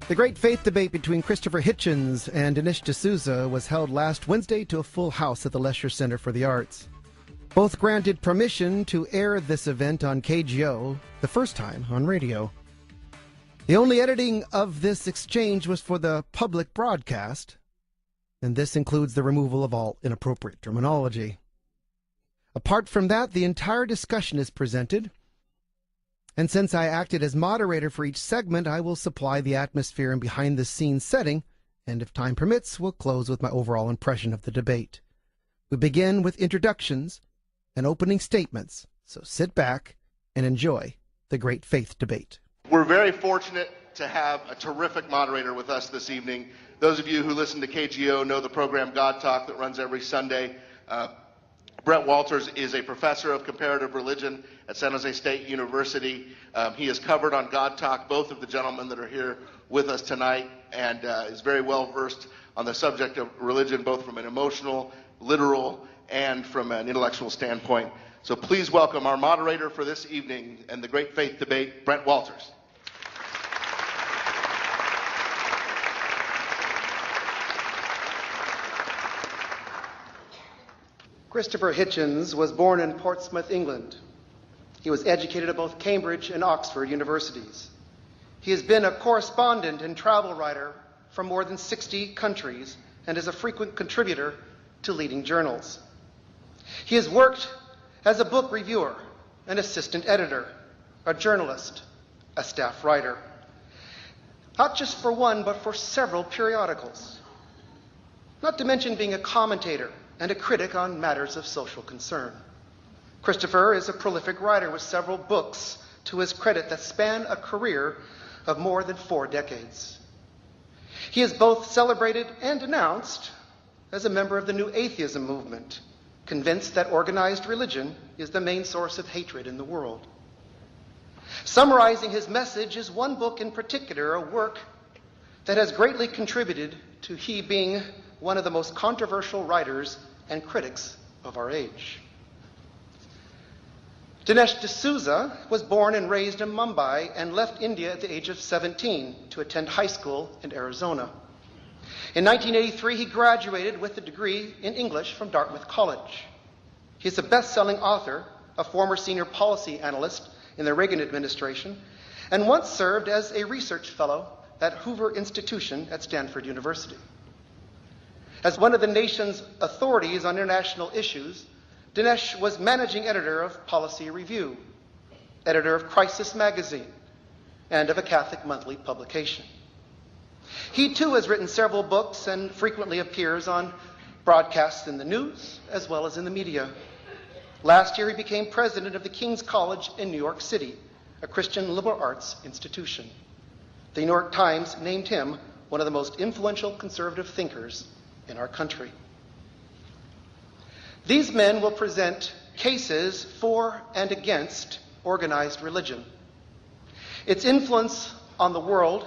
The great faith debate between Christopher Hitchens and Dinesh D'Souza was held last Wednesday to a full house at the Lesher Center for the Arts. Both granted permission to air this event on KGO, the first time on radio. The only editing of this exchange was for the public broadcast, and this includes the removal of all inappropriate terminology. Apart from that, the entire discussion is presented, and since I acted as moderator for each segment, I will supply the atmosphere and behind-the-scenes setting, and if time permits, we'll close with my overall impression of the debate. We begin with introductions and opening statements, so sit back and enjoy the great faith debate. We're very fortunate to have a terrific moderator with us this evening. Those of you who listen to KGO know the program God Talk that runs every Sunday. Brett Walters is a professor of comparative religion at San Jose State University. He has covered on God Talk both of the gentlemen that are here with us tonight, and is very well versed on the subject of religion, both from an emotional, literal, and from an intellectual standpoint. So please welcome our moderator for this evening and the great faith debate, Brett Walters. Christopher Hitchens was born in Portsmouth, England. He was educated at both Cambridge and Oxford universities. He has been a correspondent and travel writer from more than 60 countries and is a frequent contributor to leading journals. He has worked as a book reviewer, an assistant editor, a journalist, a staff writer, not just for one, but for several periodicals, not to mention being a commentator and a critic on matters of social concern. Christopher is a prolific writer with several books to his credit that span a career of more than 4 decades. He is both celebrated and denounced as a member of the New Atheism movement, convinced that organized religion is the main source of hatred in the world. Summarizing his message is one book in particular, a work that has greatly contributed to he being one of the most controversial writers and critics of our age. Dinesh D'Souza was born and raised in Mumbai and left India at the age of 17 to attend high school in Arizona. In 1983, he graduated with a degree in English from Dartmouth College. He is a best-selling author, a former senior policy analyst in the Reagan administration, and once served as a research fellow at Hoover Institution at Stanford University. As one of the nation's authorities on international issues, Dinesh was managing editor of Policy Review, editor of Crisis Magazine, and of a Catholic monthly publication. He too has written several books and frequently appears on broadcasts in the news as well as in the media. Last year he became president of the King's College in New York City, a Christian liberal arts institution. The New York Times named him one of the most influential conservative thinkers in our country. These men will present cases for and against organized religion, its influence on the world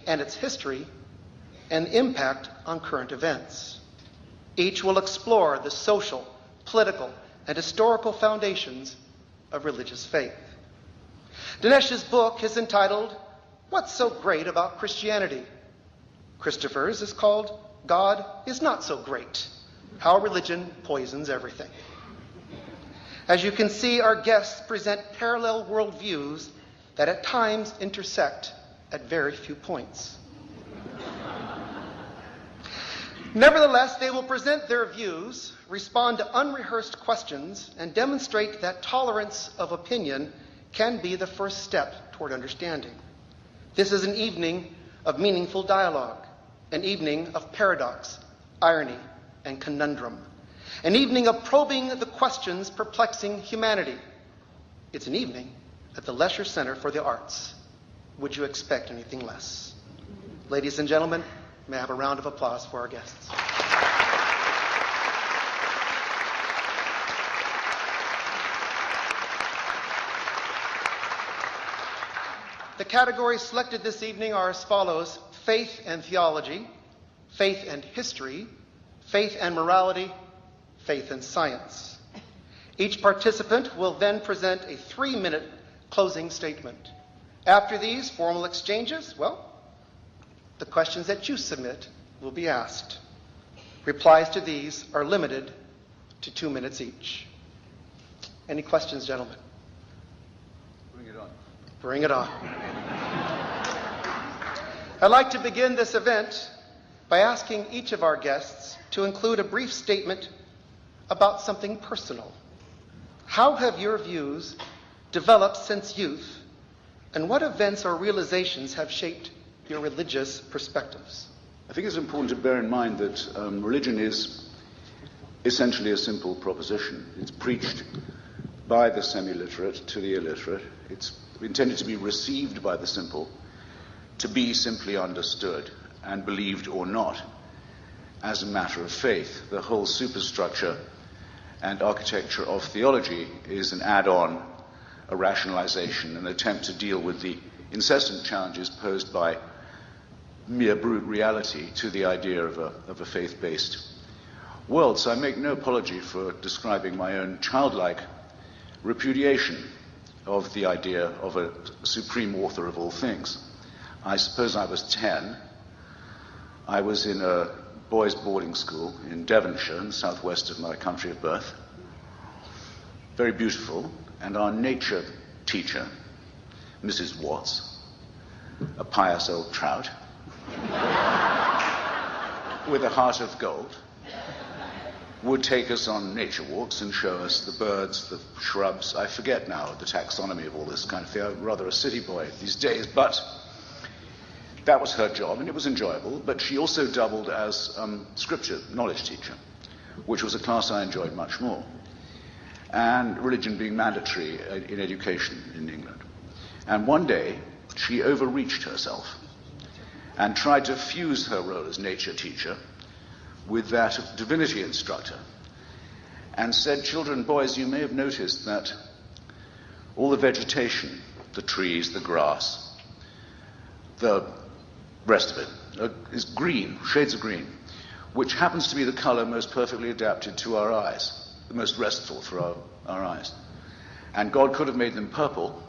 and its history, and the impact on current events. Each will explore the social, political, and historical foundations of religious faith. Dinesh's book is entitled, "What's So Great About Christianity?" Christopher's is called, "God is Not So Great: How Religion Poisons Everything." As you can see, our guests present parallel worldviews that at times intersect at very few points. Nevertheless, they will present their views, respond to unrehearsed questions, and demonstrate that tolerance of opinion can be the first step toward understanding. This is an evening of meaningful dialogue, an evening of paradox, irony, and conundrum, an evening of probing the questions perplexing humanity. It's an evening at the Lesher Center for the Arts. Would you expect anything less? Ladies and gentlemen, may I have a round of applause for our guests? The categories selected this evening are as follows: faith and theology, faith and history, faith and morality, faith and science. Each participant will then present a 3-minute closing statement. After these formal exchanges, well, The questions that you submit will be asked. Replies to these are limited to 2 minutes each. Any questions, gentlemen? Bring it on. Bring it on. I'd like to begin this event by asking each of our guests to include a brief statement about something personal. How have your views developed since youth, and what events or realizations have shaped your religious perspectives? I think it's important to bear in mind that religion is essentially a simple proposition. It's preached by the semi-literate to the illiterate. It's intended to be received by the simple, to be simply understood and believed or not as a matter of faith. The whole superstructure and architecture of theology is an add-on, a rationalization, an attempt to deal with the incessant challenges posed by mere brute reality to the idea of a faith-based world. So I make no apology for describing my own childlike repudiation of the idea of a supreme author of all things. I suppose I was 10. I was in a boys' boarding school in Devonshire, in the southwest of my country of birth. Very beautiful. And our nature teacher, Mrs. Watts, a pious old trout, with a heart of gold, would take us on nature walks and show us the birds, the shrubs. I forget now the taxonomy of all this kind of thing. I'm rather a city boy these days, but that was her job, and it was enjoyable. But she also doubled as scripture knowledge teacher, which was a class I enjoyed much more, and religion being mandatory in education in England. And one day, she overreached herself and tried to fuse her role as nature teacher with that of divinity instructor, and said, "Children, boys, you may have noticed that all the vegetation, the trees, the grass, the rest of it, is green, shades of green, which happens to be the color most perfectly adapted to our eyes, the most restful for our eyes. And God could have made them purple,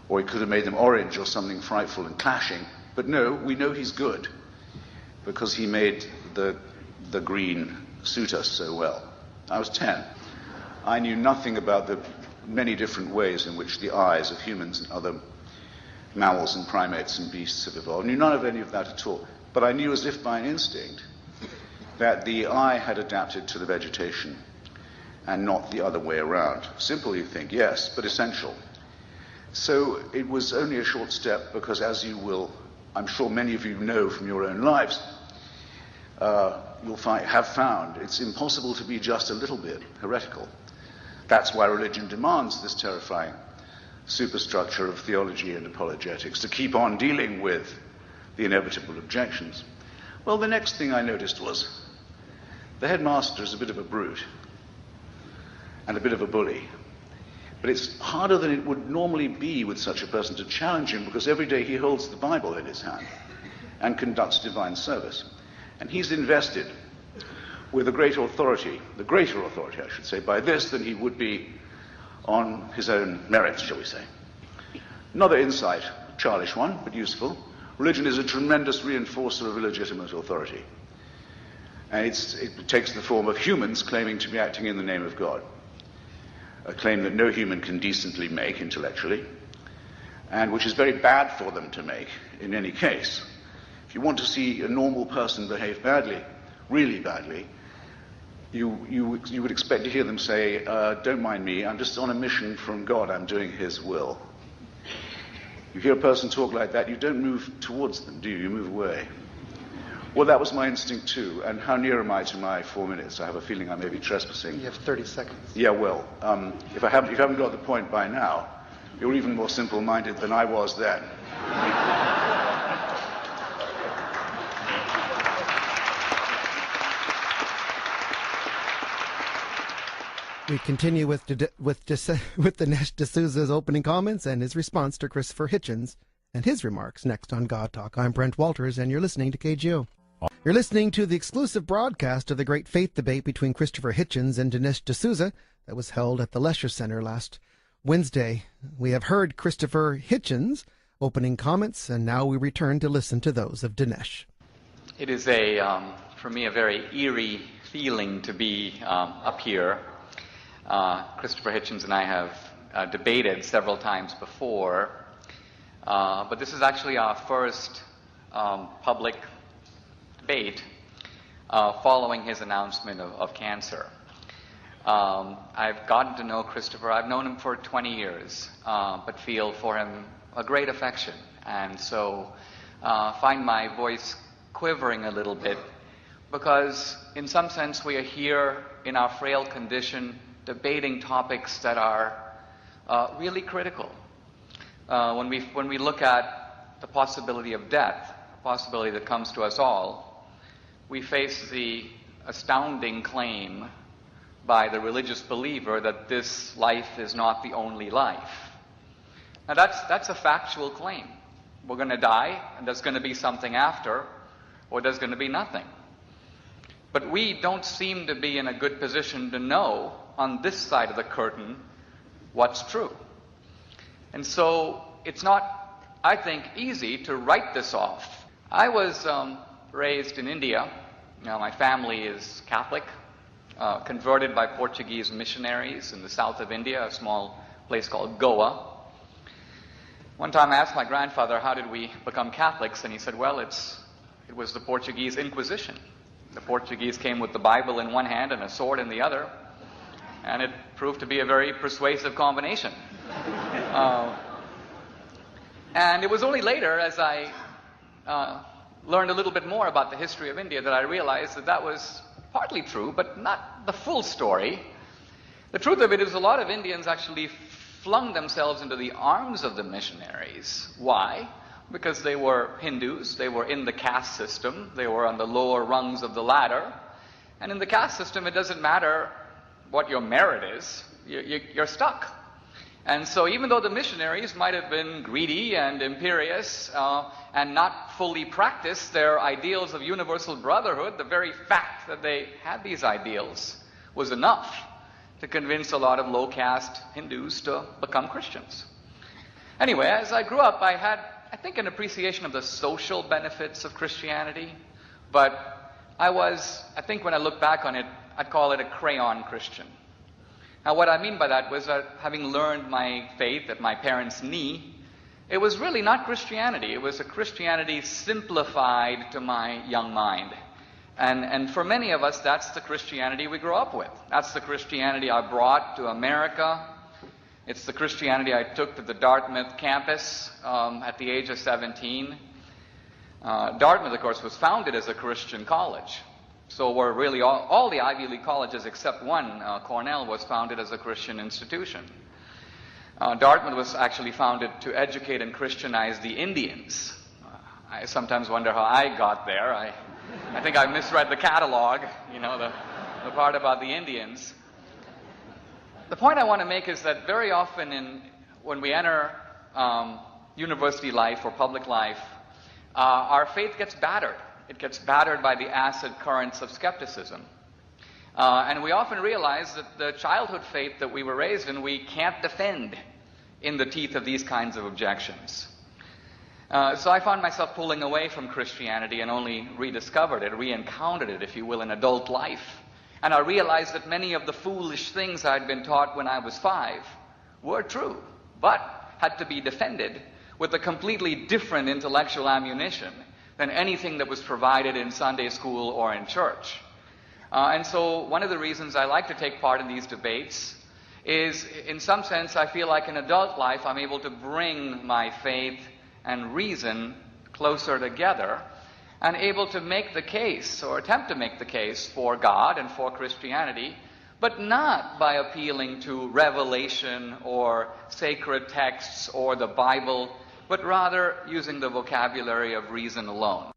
or he could have made them orange or something frightful and clashing, but no, we know he's good, because he made the green suit us so well." I was 10. I knew nothing about the many different ways in which the eyes of humans and other mammals and primates and beasts have evolved. I knew none of any of that at all. But I knew as if by instinct that the eye had adapted to the vegetation and not the other way around. Simple, you think, yes, but essential. So it was only a short step, because as you will, I'm sure many of you know from your own lives, you'll have found it's impossible to be just a little bit heretical. That's why religion demands this terrifying superstructure of theology and apologetics, to keep on dealing with the inevitable objections. Well, the next thing I noticed was the headmaster is a bit of a brute and a bit of a bully. But it's harder than it would normally be with such a person to challenge him, because every day he holds the Bible in his hand and conducts divine service. And he's invested with a great authority, the greater authority, I should say, by this than he would be on his own merits, shall we say. Another insight, a childish one, but useful. Religion is a tremendous reinforcer of illegitimate authority. And it takes the form of humans claiming to be acting in the name of God, a claim that no human can decently make intellectually, and which is very bad for them to make in any case. If you want to see a normal person behave badly, really badly, you would expect to hear them say, "Don't mind me, I'm just on a mission from God, I'm doing his will." You hear a person talk like that, you don't move towards them, do you? You move away. Well, that was my instinct too. And how near am I to my 4 minutes? I have a feeling I may be trespassing. You have 30 seconds. Yeah, well, if you haven't got the point by now, you're even more simple-minded than I was then. We continue with Dinesh D'Souza's opening comments and his response to Christopher Hitchens and his remarks next on God Talk. I'm Brent Walters, and you're listening to KGO. You're listening to the exclusive broadcast of the great faith debate between Christopher Hitchens and Dinesh D'Souza that was held at the Leisure Center last Wednesday. We have heard Christopher Hitchens opening comments, and now we return to listen to those of Dinesh. It is for me, a very eerie feeling to be up here. Christopher Hitchens and I have debated several times before, but this is actually our first public debate following his announcement of cancer. I've gotten to know Christopher. I've known him for 20 years, but feel for him a great affection, and so find my voice quivering a little bit, because in some sense we are here in our frail condition debating topics that are really critical. When we look at the possibility of death, a possibility that comes to us all, we face the astounding claim by the religious believer that this life is not the only life. Now that's a factual claim. We're going to die, and there's going to be something after, or there's going to be nothing. But we don't seem to be in a good position to know on this side of the curtain what's true. And so it's not, I think, easy to write this off. I was raised in India. Now, my family is Catholic, converted by Portuguese missionaries in the south of India, a small place called Goa. One time I asked my grandfather, how did we become Catholics? And he said, well, it was the Portuguese Inquisition. The Portuguese came with the Bible in one hand and a sword in the other, and it proved to be a very persuasive combination. And it was only later, as I learned a little bit more about the history of India, that I realized that was partly true, but not the full story. The truth of it is a lot of Indians actually flung themselves into the arms of the missionaries. Why? Because they were Hindus, they were in the caste system, they were on the lower rungs of the ladder. And in the caste system, it doesn't matter what your merit is, you're stuck. And so even though the missionaries might have been greedy and imperious and not fully practiced their ideals of universal brotherhood, the very fact that they had these ideals was enough to convince a lot of low-caste Hindus to become Christians. Anyway, as I grew up, I had, I think, an appreciation of the social benefits of Christianity, but I think when I look back on it, I'd call it a crayon Christian. Now, what I mean by that was that having learned my faith at my parents' knee, it was really not Christianity. It was a Christianity simplified to my young mind. And for many of us, that's the Christianity we grew up with. That's the Christianity I brought to America. It's the Christianity I took to the Dartmouth campus at the age of 17. Dartmouth, of course, was founded as a Christian college. So were really all the Ivy League colleges except one, Cornell, was founded as a Christian institution. Dartmouth was actually founded to educate and Christianize the Indians. I sometimes wonder how I got there. I think I misread the catalog, the part about the Indians. The point I want to make is that very often when we enter university life or public life, our faith gets battered. It gets battered by the acid currents of skepticism. And we often realize that the childhood faith that we were raised in, we can't defend in the teeth of these kinds of objections. So I found myself pulling away from Christianity and only rediscovered it, re-encountered it, if you will, in adult life. And I realized that many of the foolish things I'd been taught when I was 5 were true, but had to be defended with a completely different intellectual ammunition than anything that was provided in Sunday school or in church. And so one of the reasons I like to take part in these debates is, in some sense, I feel like in adult life I'm able to bring my faith and reason closer together and able to make the case, or attempt to make the case, for God and for Christianity, but not by appealing to revelation or sacred texts or the Bible, but rather using the vocabulary of reason alone.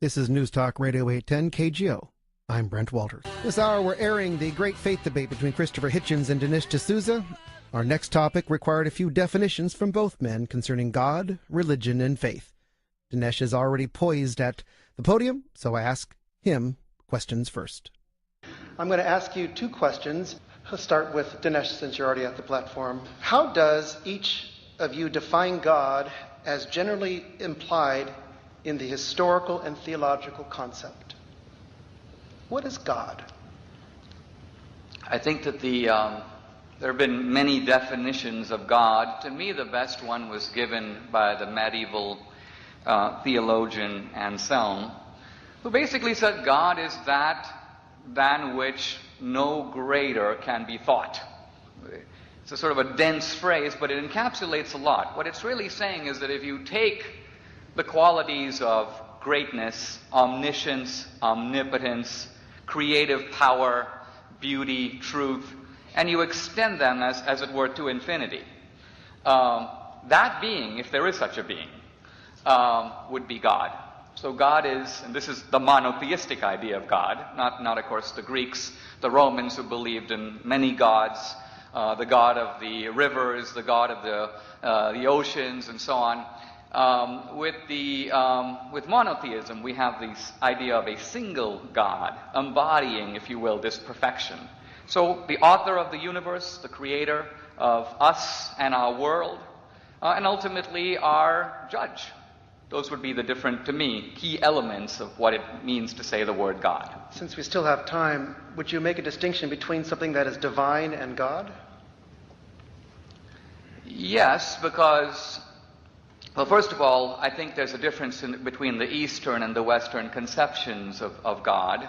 This is News Talk Radio 810 KGO. I'm Brent Walters. This hour we're airing the great faith debate between Christopher Hitchens and Dinesh D'Souza. Our next topic required a few definitions from both men concerning God, religion, and faith. Dinesh is already poised at the podium, so I ask him questions first. I'm going to ask you 2 questions. I'll start with Dinesh, since you're already at the platform. How does each of you define God as generally implied in the historical and theological concept. What is God? I think that there have been many definitions of God. To me, the best one was given by the medieval theologian Anselm, who basically said God is that than which no greater can be thought. It's a sort of a dense phrase, but it encapsulates a lot. What it's really saying is that if you take the qualities of greatness, omniscience, omnipotence, creative power, beauty, truth, and you extend them, as it were, to infinity, that being, if there is such a being, would be God. So God is, and this is the monotheistic idea of God, not of course the Greeks, the Romans who believed in many gods, the god of the rivers, the god of the oceans, and so on. With monotheism, we have this idea of a single God, embodying, if you will, this perfection. So the author of the universe, the creator of us and our world, and ultimately our judge. Those would be the different, to me, key elements of what it means to say the word God. Since we still have time, would you make a distinction between something that is divine and God? Yes, because, well, first of all, I think there's a difference between the Eastern and the Western conceptions of God.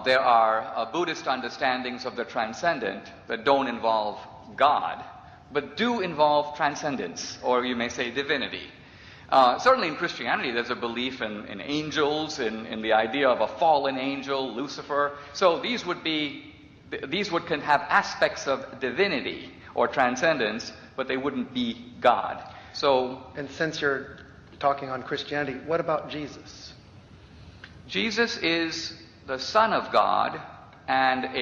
There are Buddhist understandings of the transcendent that don't involve God, but do involve transcendence, or you may say divinity. Certainly in Christianity, there's a belief in angels, in the idea of a fallen angel, Lucifer. So these would have aspects of divinity or transcendence, but they wouldn't be God. So, and since you're talking on Christianity, what about Jesus? Jesus is the Son of God and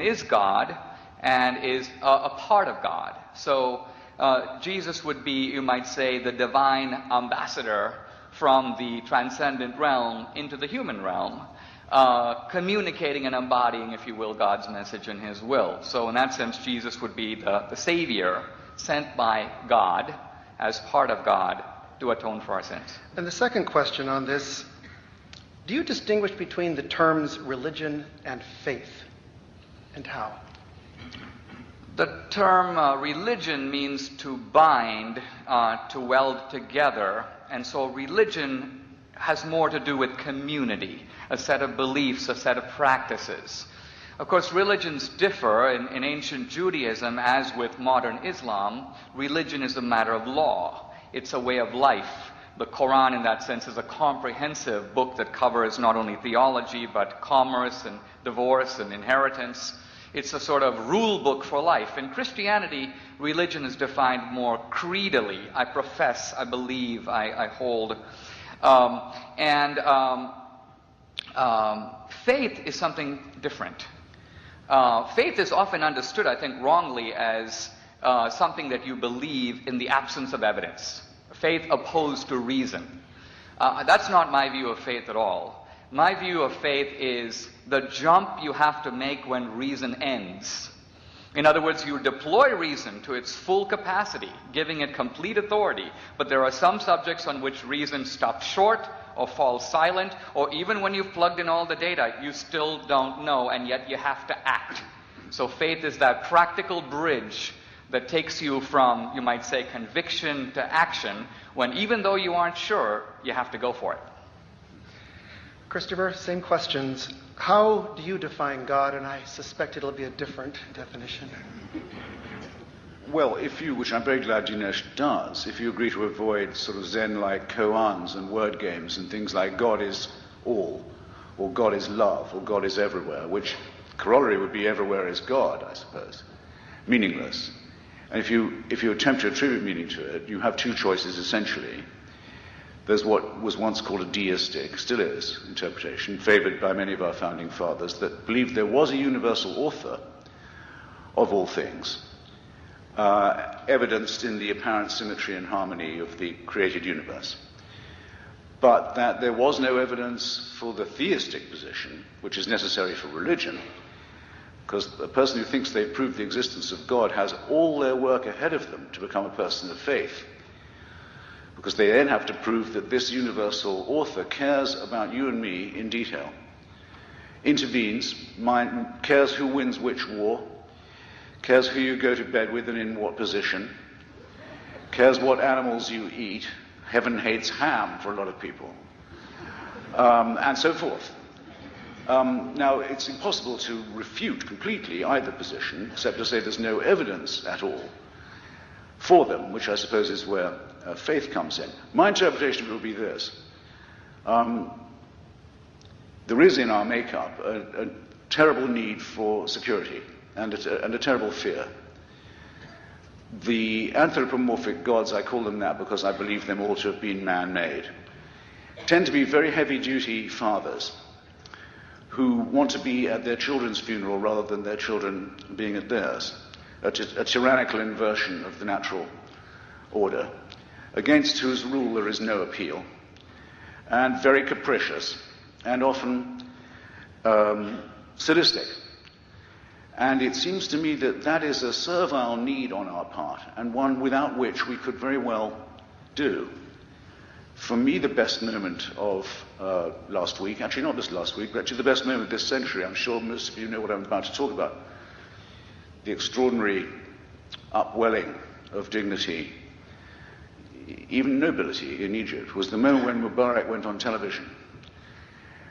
is God and is a part of God. So Jesus would be, you might say, the divine ambassador from the transcendent realm into the human realm, communicating and embodying, if you will, God's message and his will. So in that sense, Jesus would be the Savior sent by God as part of God to atone for our sins. And the second question on this, do you distinguish between the terms religion and faith, and how? The term religion means to bind, to weld together, and so religion has more to do with community, a set of beliefs, a set of practices. Of course, religions differ. In ancient Judaism, as with modern Islam, religion is a matter of law. It's a way of life. The Quran, in that sense, is a comprehensive book that covers not only theology, but commerce and divorce and inheritance. It's a sort of rule book for life. In Christianity, religion is defined more creedally. I profess, I believe, I hold. Faith is something different. Faith is often understood, I think, wrongly as something that you believe in the absence of evidence. Faith opposed to reason. That's not my view of faith at all. My view of faith is the jump you have to make when reason ends. In other words, you deploy reason to its full capacity, giving it complete authority, but there are some subjects on which reason stops short or falls silent, or even when you've plugged in all the data, you still don't know, and yet you have to act. So faith is that practical bridge that takes you from, you might say, conviction to action, when even though you aren't sure, you have to go for it. Christopher, same questions. How do you define God? And I suspect it'll be a different definition. Well, which I'm very glad Dinesh does, if you agree to avoid sort of Zen-like koans and word games and things like God is all, or God is love, or God is everywhere, which corollary would be everywhere is God, I suppose. Meaningless. And if you attempt to attribute meaning to it, you have two choices essentially. There's what was once called a deistic, still is, interpretation, favored by many of our founding fathers, that believed there was a universal author of all things, evidenced in the apparent symmetry and harmony of the created universe. But that there was no evidence for the theistic position, which is necessary for religion, because a person who thinks they've proved the existence of God has all their work ahead of them to become a person of faith. because they then have to prove that this universal author cares about you and me in detail, intervenes, cares who wins which war, cares who you go to bed with and in what position, cares what animals you eat. Heaven hates ham for a lot of people, and so forth. Now, it's impossible to refute completely either position, except to say there's no evidence at all for them, which I suppose is where faith comes in. My interpretation will be this. There is in our makeup a terrible need for security and a terrible fear. The anthropomorphic gods, I call them that because I believe them all to have been man-made, tend to be very heavy-duty fathers who want to be at their children's funeral rather than their children being at theirs, a tyrannical inversion of the natural order, against whose rule there is no appeal, and very capricious, and often sadistic. And it seems to me that that is a servile need on our part, and one without which we could very well do. For me, the best moment of last week, actually not just last week, but actually the best moment of this century, I'm sure most of you know what I'm about to talk about, the extraordinary upwelling of dignity, even nobility in Egypt, was the moment when Mubarak went on television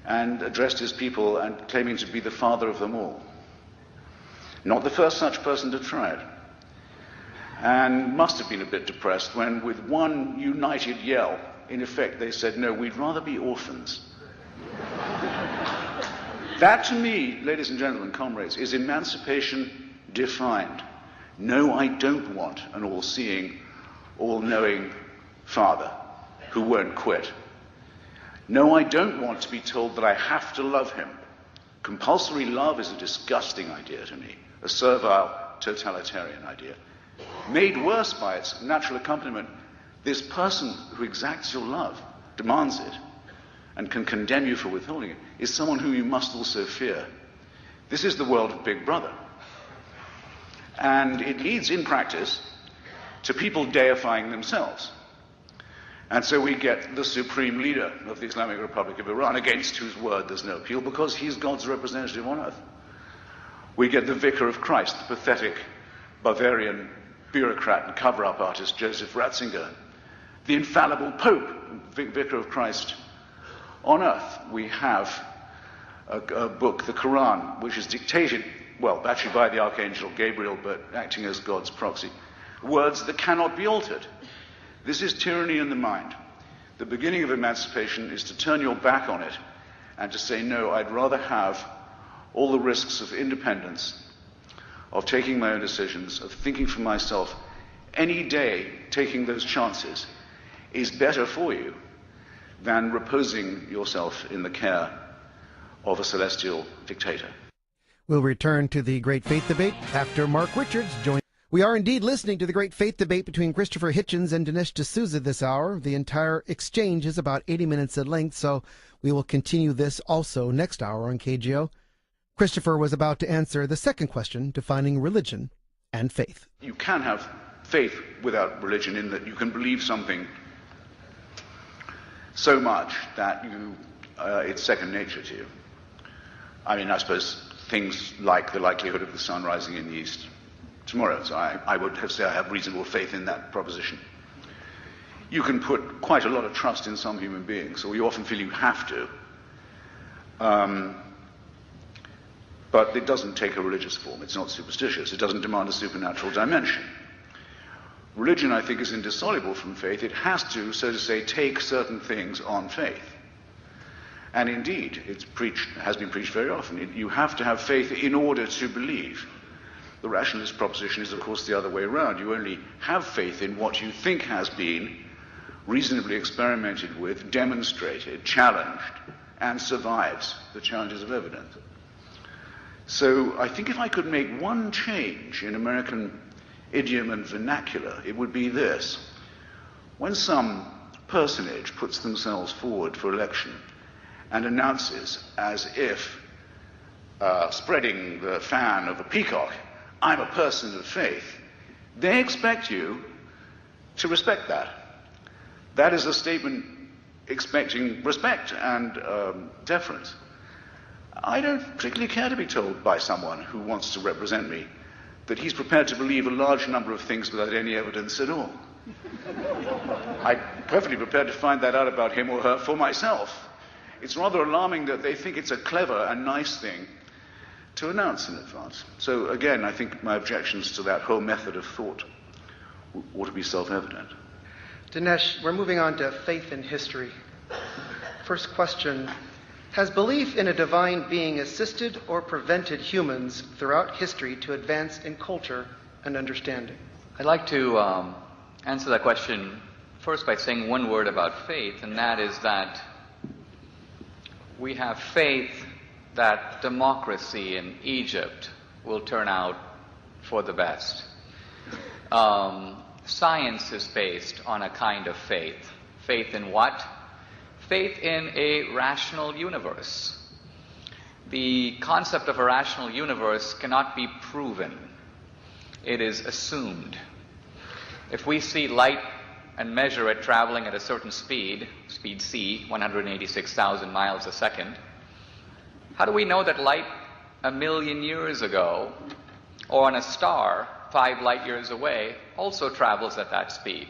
and addressed his people and claiming to be the father of them all. Not the first such person to try it. And must have been a bit depressed when, with one united yell, in effect, they said, no, we'd rather be orphans. That, to me, ladies and gentlemen, comrades, is emancipation defined. No, I don't want an all-seeing, all-knowing father who won't quit. No, I don't want to be told that I have to love him. Compulsory love is a disgusting idea to me, a servile, totalitarian idea. Made worse by its natural accompaniment, this person who exacts your love, demands it, and can condemn you for withholding it, is someone whom you must also fear. This is the world of Big Brother. And it leads, in practice, to people deifying themselves. And so we get the supreme leader of the Islamic Republic of Iran, against whose word there's no appeal, because he's God's representative on earth. We get the Vicar of Christ, the pathetic Bavarian bureaucrat and cover-up artist Joseph Ratzinger, the infallible Pope, Vicar of Christ on earth. We have a book, the Quran, which is dictated, well, actually by the Archangel Gabriel, but acting as God's proxy. Words that cannot be altered. This is tyranny in the mind. The beginning of emancipation is to turn your back on it and to say, no, I'd rather have all the risks of independence, of taking my own decisions, of thinking for myself. Any day taking those chances is better for you than reposing yourself in the care of a celestial dictator. We'll return to the Great Faith Debate after Mark Richards joins. We are indeed listening to the Great Faith Debate between Christopher Hitchens and Dinesh D'Souza this hour. The entire exchange is about 80 minutes in length, so we will continue this also next hour on KGO. Christopher was about to answer the second question, defining religion and faith. You can have faith without religion, in that you can believe something so much that it's second nature to you. I mean, I suppose things like the likelihood of the sun rising in the east tomorrow. So I would say I have reasonable faith in that proposition. You can put quite a lot of trust in some human beings, or you often feel you have to. But it doesn't take a religious form. It's not superstitious. It doesn't demand a supernatural dimension. Religion, I think, is indissoluble from faith. It has to, so to say, take certain things on faith. And indeed, has been preached very often. You have to have faith in order to believe. The rationalist proposition is, of course, the other way around. You only have faith in what you think has been reasonably experimented with, demonstrated, challenged, and survives the challenges of evidence. So I think if I could make one change in American idiom and vernacular, it would be this. When some personage puts themselves forward for election and announces, as if spreading the fan of a peacock, I'm a person of faith, they expect you to respect that. that is a statement expecting respect and deference. I don't particularly care to be told by someone who wants to represent me that he's prepared to believe a large number of things without any evidence at all. I'm perfectly prepared to find that out about him or her for myself. It's rather alarming that they think it's a clever and nice thing to announce in advance. So again, I think my objections to that whole method of thought ought to be self-evident. Dinesh, we're moving on to faith and history. First question, has belief in a divine being assisted or prevented humans throughout history to advance in culture and understanding? I'd like to answer that question first by saying one word about faith, and that is that we have faith that democracy in Egypt will turn out for the best. Science is based on a kind of faith. Faith in what? Faith in a rational universe. The concept of a rational universe cannot be proven. It is assumed. If we see light and measure it traveling at a certain speed, speed c, 186,000 miles a second, how do we know that light 1,000,000 years ago, or on a star 5 light years away, also travels at that speed?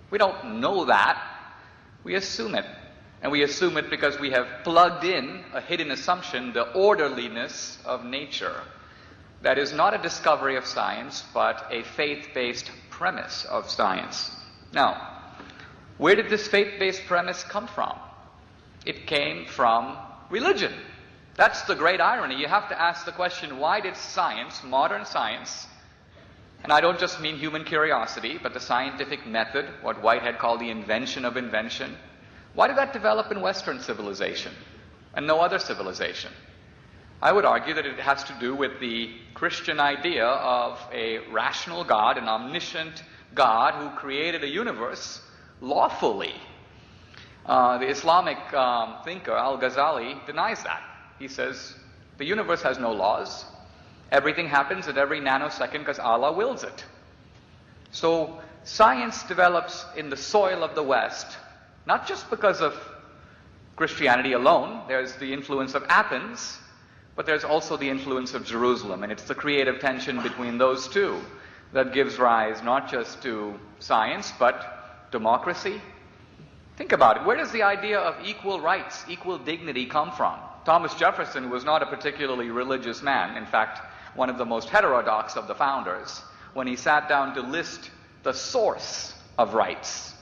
We don't know that. We assume it. And we assume it because we have plugged in a hidden assumption, the orderliness of nature. That is not a discovery of science, but a faith-based premise of science. Now, where did this faith-based premise come from? It came from religion. That's the great irony. You have to ask the question, why did science, modern science, and I don't just mean human curiosity, but the scientific method, what Whitehead called the invention of invention, why did that develop in Western civilization and no other civilization? I would argue that it has to do with the Christian idea of a rational God, an omniscient God who created a universe lawfully. The Islamic thinker Al-Ghazali denies that. He says the universe has no laws. Everything happens at every nanosecond because Allah wills it. So science develops in the soil of the West, not just because of Christianity alone. There's the influence of Athens, but there's also the influence of Jerusalem, and it's the creative tension between those two that gives rise not just to science, but democracy. Think about it. Where does the idea of equal rights, equal dignity come from? Thomas Jefferson was not a particularly religious man. In fact, one of the most heterodox of the founders, when he sat down to list the source of rights,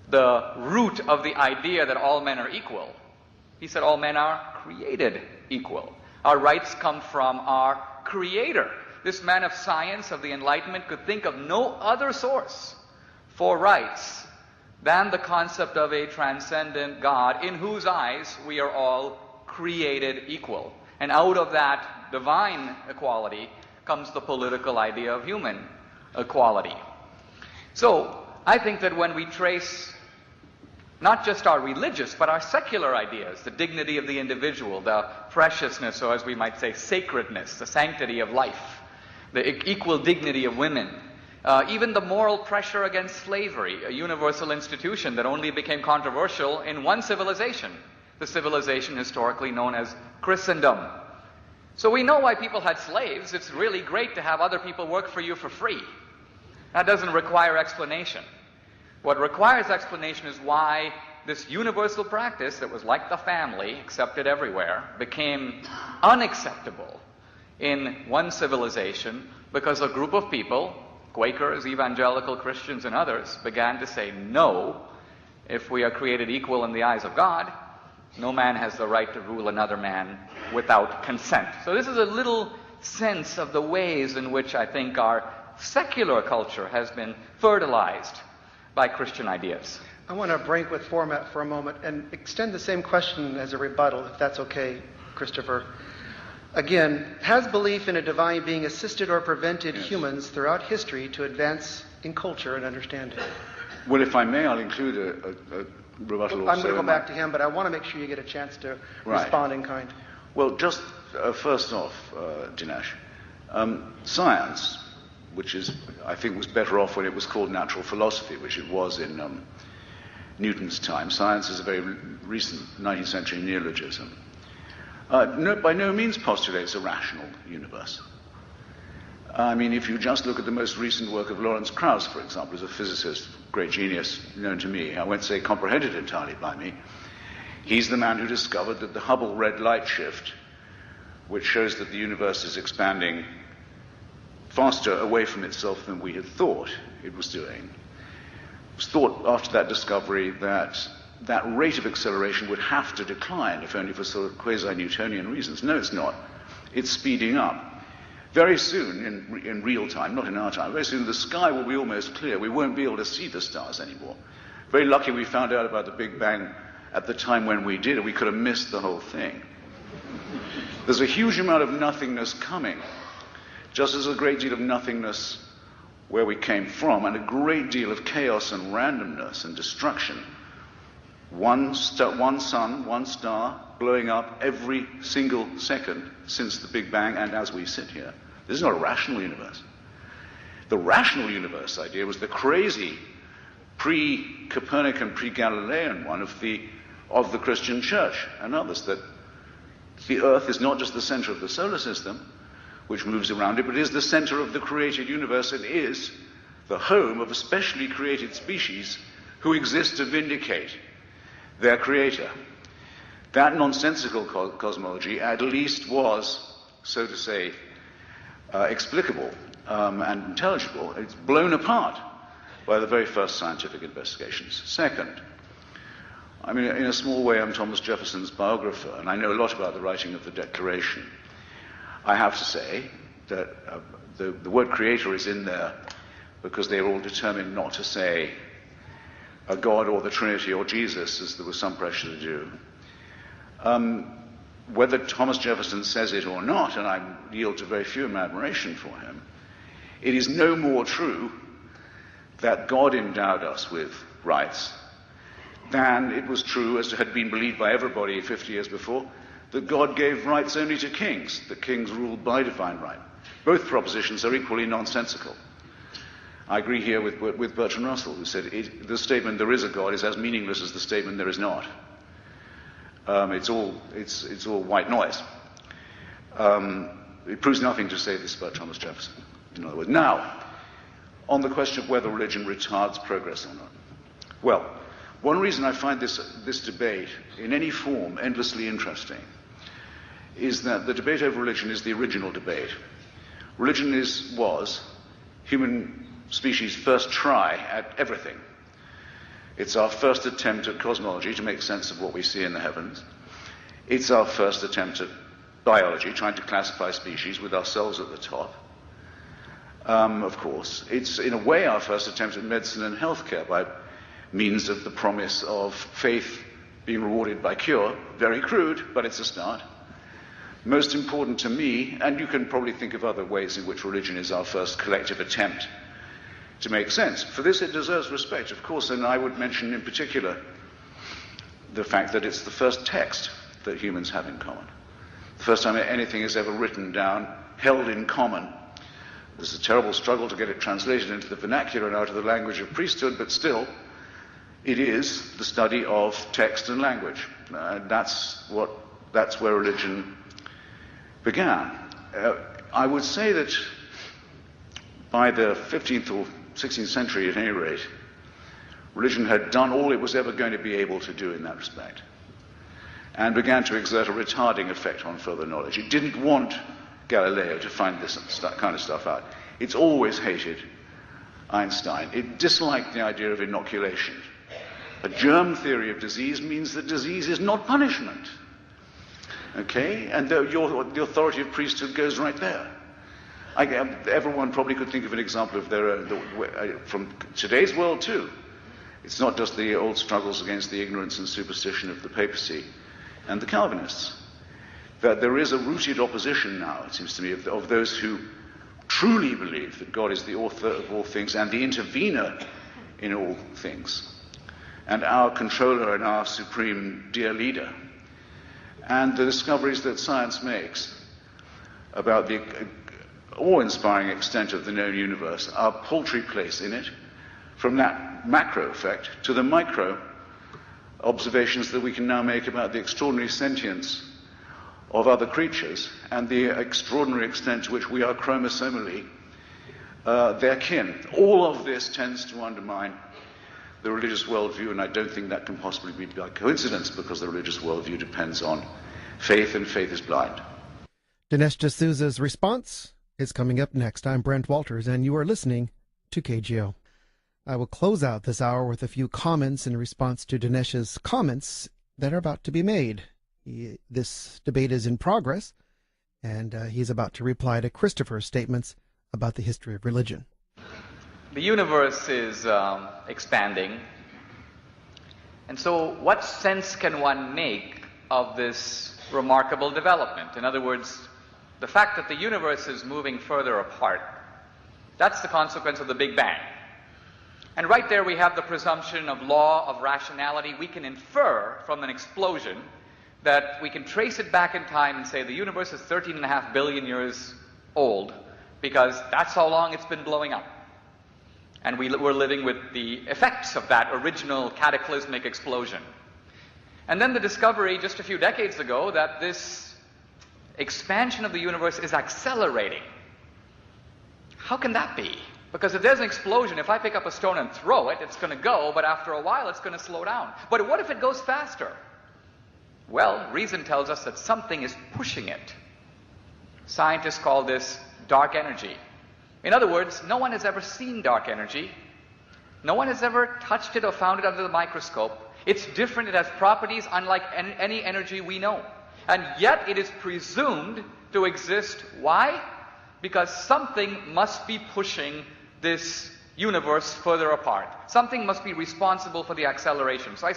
the root of the idea that all men are equal, he said all men are created equal. Our rights come from our Creator. This man of science, of the Enlightenment, could think of no other source for rights than the concept of a transcendent God in whose eyes we are all created equal. And out of that divine equality comes the political idea of human equality. So I think that when we trace not just our religious, but our secular ideas, the dignity of the individual, the preciousness, or as we might say, sacredness, the sanctity of life, the equal dignity of women, even the moral pressure against slavery, a universal institution that only became controversial in one civilization, the civilization historically known as Christendom. So we know why people had slaves. It's really great to have other people work for you for free. That doesn't require explanation. What requires explanation is why this universal practice that was like the family, accepted everywhere, became unacceptable in one civilization because a group of people, Quakers, evangelical Christians, and others, began to say, no, if we are created equal in the eyes of God, no man has the right to rule another man without consent. So this is a little sense of the ways in which I think our secular culture has been fertilized by Christian ideas. I want to break with format for a moment and extend the same question as a rebuttal, if that's okay, Christopher. Again, has belief in a divine being assisted or prevented humans throughout history to advance in culture and understanding? Well, if I may, I'll include a rebuttal. I'm going to go back to him, but I want to make sure you get a chance to respond in kind. Well, just first off, Dinesh, science, which is, I think, was better off when it was called natural philosophy, which it was in Newton's time. Science is a very recent 19th century neologism. By no means postulates a rational universe. I mean, if you just look at the most recent work of Lawrence Krauss, for example, as a physicist, great genius, known to me, I won't say comprehended entirely by me, he's the man who discovered that the Hubble red light shift, which shows that the universe is expanding faster away from itself than we had thought it was doing, it was thought after that discovery that that rate of acceleration would have to decline, if only for sort of quasi-Newtonian reasons. No, it's not. It's speeding up. Very soon, in real time, not in our time, very soon the sky will be almost clear. We won't be able to see the stars anymore. Very lucky we found out about the Big Bang at the time when we did, or we could have missed the whole thing. There's a huge amount of nothingness coming, just as a great deal of nothingness where we came from, and a great deal of chaos and randomness and destruction. One sun, one star, blowing up every single second since the Big Bang and as we sit here. This is not a rational universe. The rational universe idea was the crazy pre-Copernican, pre-Galilean one of the Christian church and others, that the Earth is not just the center of the solar system, which moves around it, but is the center of the created universe and is the home of a specially created species who exist to vindicate their creator. That nonsensical cosmology at least was, so to say, explicable and intelligible. It's blown apart by the very first scientific investigations. Second, I mean, in a small way, I'm Thomas Jefferson's biographer, and I know a lot about the writing of the Declaration. I have to say that the word creator is in there because they were all determined not to say a God or the Trinity or Jesus, as there was some pressure to do. Whether Thomas Jefferson says it or not, and I yield to very few in my admiration for him, it is no more true that God endowed us with rights than it was true, as had been believed by everybody 50 years before, that God gave rights only to kings, that kings ruled by divine right. Both propositions are equally nonsensical. I agree here with Bertrand Russell, who said the statement "there is a God" is as meaningless as the statement "there is not." It's all white noise. It proves nothing to say this about Thomas Jefferson, in other words. Now, on the question of whether religion retards progress or not. Well, one reason I find this debate, in any form, endlessly interesting, is that the debate over religion is the original debate. Religion was human species' first try at everything. It's our first attempt at cosmology to make sense of what we see in the heavens. It's our first attempt at biology, trying to classify species with ourselves at the top. Of course, it's in a way our first attempt at medicine and healthcare by means of the promise of faith being rewarded by cure. Very crude, but it's a start. Most important to me, and you can probably think of other ways in which religion is our first collective attempt to make sense. For this it deserves respect, of course, and I would mention in particular the fact that it's the first text that humans have in common. The first time anything is ever written down, held in common. There's a terrible struggle to get it translated into the vernacular and out of the language of priesthood, but still, it is the study of text and language. That's where religion began. I would say that by the 15th or 16th century, at any rate, religion had done all it was ever going to be able to do in that respect, and began to exert a retarding effect on further knowledge. It didn't want Galileo to find this kind of stuff out. It's always hated Einstein. It disliked the idea of inoculation. A germ theory of disease means that disease is not punishment. Okay? And the authority of priesthood goes right there. Everyone probably could think of an example of their own, from today's world too. It's not just the old struggles against the ignorance and superstition of the papacy and the Calvinists. That there is a rooted opposition now, it seems to me, of those who truly believe that God is the author of all things and the intervener in all things, and our controller and our supreme dear leader. And the discoveries that science makes about the awe-inspiring extent of the known universe, our paltry place in it, from that macro effect to the micro observations that we can now make about the extraordinary sentience of other creatures and the extraordinary extent to which we are chromosomally their kin. All of this tends to undermine the religious worldview, and I don't think that can possibly be by coincidence, because the religious worldview depends on faith, and faith is blind. Dinesh D'Souza's response is coming up next. I'm Brent Walters, and you are listening to KGO. I will close out this hour with a few comments in response to Dinesh's comments that are about to be made. This debate is in progress, and he's about to reply to Christopher's statements about the history of religion. The universe is expanding, and so what sense can one make of this remarkable development? In other words, the fact that the universe is moving further apart, that's the consequence of the Big Bang. And right there we have the presumption of law of rationality. We can infer from an explosion that we can trace it back in time and say the universe is 13.5 billion years old, because that's how long it's been blowing up. And we're living with the effects of that original cataclysmic explosion. And then the discovery just a few decades ago that this expansion of the universe is accelerating. How can that be? Because if there's an explosion, if I pick up a stone and throw it, it's going to go, but after a while it's going to slow down. But what if it goes faster? Well, reason tells us that something is pushing it. Scientists call this dark energy. In other words, no one has ever seen dark energy. No one has ever touched it or found it under the microscope. It's different. It has properties unlike any energy we know. And yet it is presumed to exist. Why? Because something must be pushing this universe further apart. Something must be responsible for the acceleration. So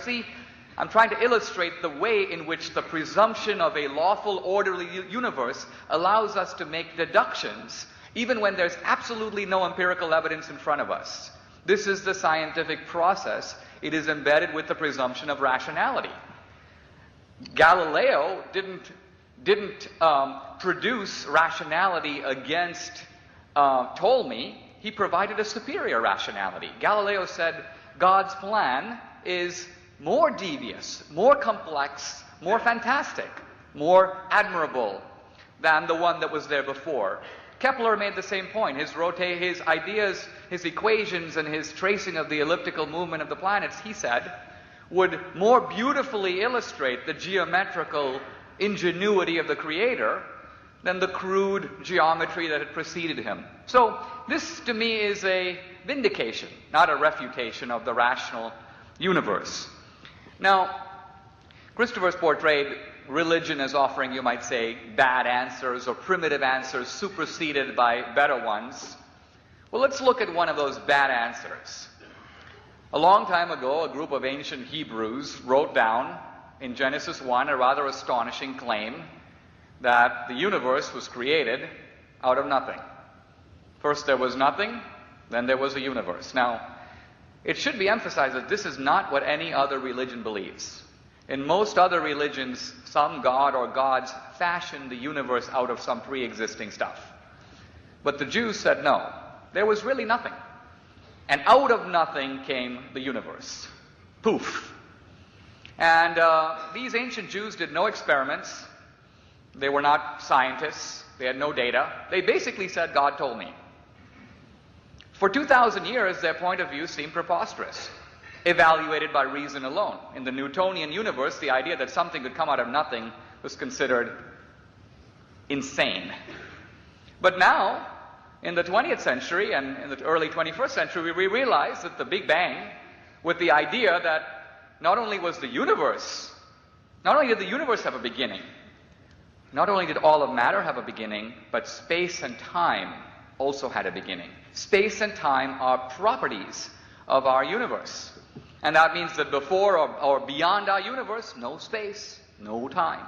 I'm trying to illustrate the way in which the presumption of a lawful, orderly universe allows us to make deductions, even when there's absolutely no empirical evidence in front of us. This is the scientific process. It is embedded with the presumption of rationality. Galileo didn't produce rationality against Ptolemy. He provided a superior rationality. Galileo said God's plan is more devious, more complex, more fantastic, more admirable than the one that was there before. Kepler made the same point. His ideas, his equations, and his tracing of the elliptical movement of the planets, he said, would more beautifully illustrate the geometrical ingenuity of the Creator than the crude geometry that had preceded him. So this, to me, is a vindication, not a refutation of the rational universe. Now, Christopher's portrayed religion as offering, you might say, bad answers or primitive answers superseded by better ones. Well, let's look at one of those bad answers. A long time ago, a group of ancient Hebrews wrote down in Genesis 1 a rather astonishing claim that the universe was created out of nothing. First there was nothing, then there was a universe. Now, it should be emphasized that this is not what any other religion believes. In most other religions, some god or gods fashioned the universe out of some pre-existing stuff. But the Jews said no, there was really nothing. And out of nothing came the universe. Poof. And these ancient Jews did no experiments. They were not scientists. They had no data. They basically said, God told me. For 2,000 years, their point of view seemed preposterous, evaluated by reason alone. In the Newtonian universe, the idea that something could come out of nothing was considered insane. But now, in the 20th century and in the early 21st century, we realize that the Big Bang, with the idea that not only did the universe have a beginning, not only did all of matter have a beginning, but space and time also had a beginning. Space and time are properties of our universe. And that means that before or beyond our universe, no space, no time.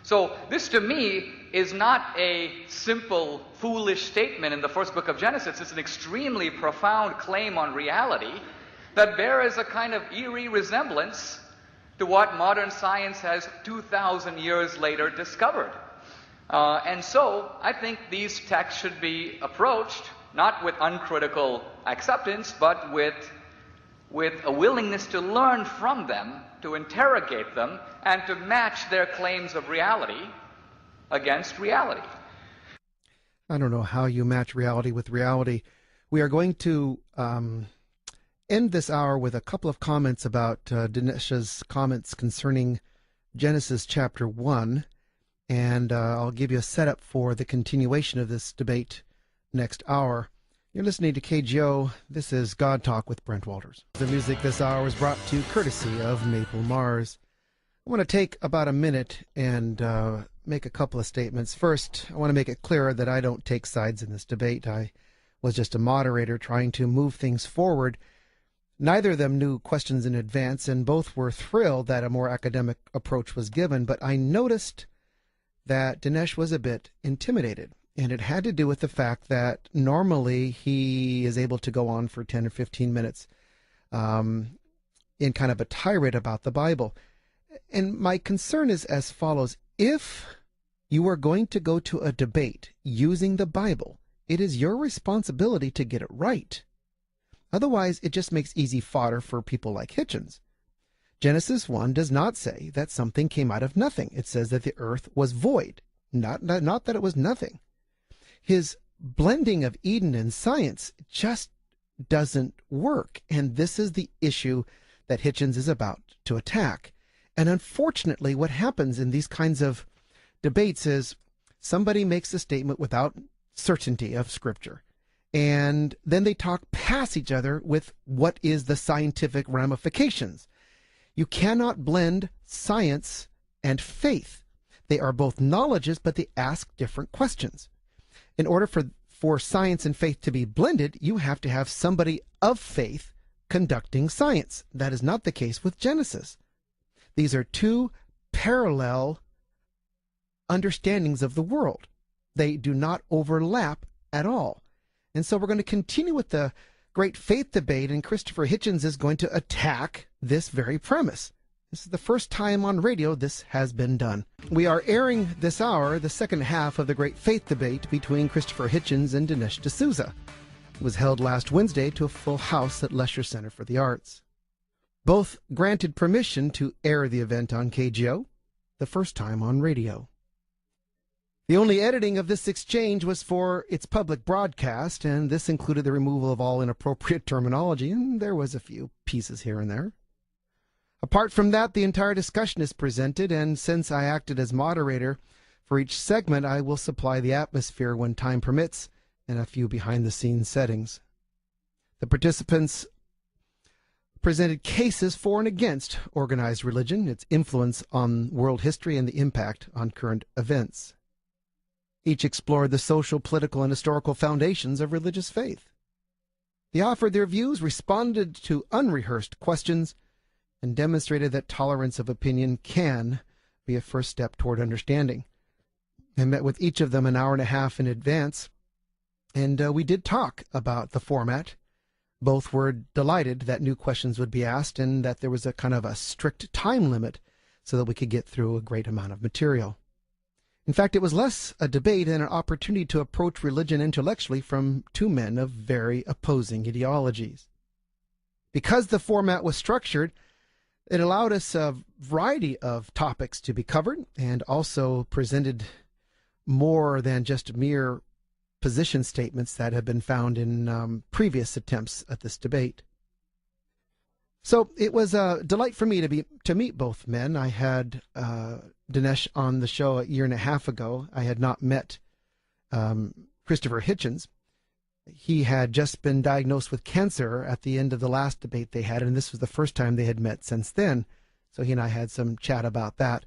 So this to me is not a simple, foolish statement in the first book of Genesis. It's an extremely profound claim on reality that bears a kind of eerie resemblance to what modern science has 2,000 years later discovered. And so I think these texts should be approached not with uncritical acceptance, but with a willingness to learn from them to interrogate them, and to match their claims of reality against reality. I don't know how you match reality with reality. We are going to end this hour with a couple of comments about Dinesh's comments concerning Genesis chapter 1, and I'll give you a setup for the continuation of this debate next hour. You're listening to KGO. This is God Talk with Brent Walters. The music this hour is brought to you courtesy of Maple Mars. I want to take about a minute and make a couple of statements. First, I want to make it clear that I don't take sides in this debate. I was just a moderator trying to move things forward. Neither of them knew questions in advance, and both were thrilled that a more academic approach was given, but I noticed that Dinesh was a bit intimidated, and it had to do with the fact that normally he is able to go on for 10 or 15 minutes in kind of a tirade about the Bible. And my concern is as follows. If you are going to go to a debate using the Bible, it is your responsibility to get it right. Otherwise, it just makes easy fodder for people like Hitchens. Genesis 1 does not say that something came out of nothing. It says that the earth was void, not that it was nothing. His blending of Eden and science just doesn't work, and this is the issue that Hitchens is about to attack. And unfortunately, what happens in these kinds of debates is somebody makes a statement without certainty of Scripture, and then they talk past each other with what is the scientific ramifications. You cannot blend science and faith. They are both knowledges, but they ask different questions. In order for science and faith to be blended, you have to have somebody of faith conducting science. That is not the case with Genesis. These are two parallel understandings of the world. They do not overlap at all. And so we're going to continue with the great faith debate, and Christopher Hitchens is going to attack this very premise. This is the first time on radio this has been done. We are airing this hour the second half of the great faith debate between Christopher Hitchens and Dinesh D'Souza. It was held last Wednesday to a full house at Lesher Center for the Arts. Both granted permission to air the event on KGO, the first time on radio. The only editing of this exchange was for its public broadcast, and this included the removal of all inappropriate terminology, and there was a few pieces here and there. Apart from that, the entire discussion is presented, and since I acted as moderator for each segment, I will supply the atmosphere when time permits and a few behind-the-scenes settings. The participants presented cases for and against organized religion, its influence on world history, and the impact on current events. Each explored the social, political, and historical foundations of religious faith. They offered their views, responded to unrehearsed questions, and demonstrated that tolerance of opinion can be a first step toward understanding. I met with each of them an hour and a half in advance, and we did talk about the format. Both were delighted that new questions would be asked and that there was a kind of a strict time limit so that we could get through a great amount of material. In fact, it was less a debate and an opportunity to approach religion intellectually from two men of very opposing ideologies. Because the format was structured, it allowed us a variety of topics to be covered and also presented more than just mere position statements that have been found in previous attempts at this debate. So it was a delight for me to meet both men. I had Dinesh on the show a year and a half ago. I had not met Christopher Hitchens. He had just been diagnosed with cancer at the end of the last debate they had, and this was the first time they had met since then. So he and I had some chat about that.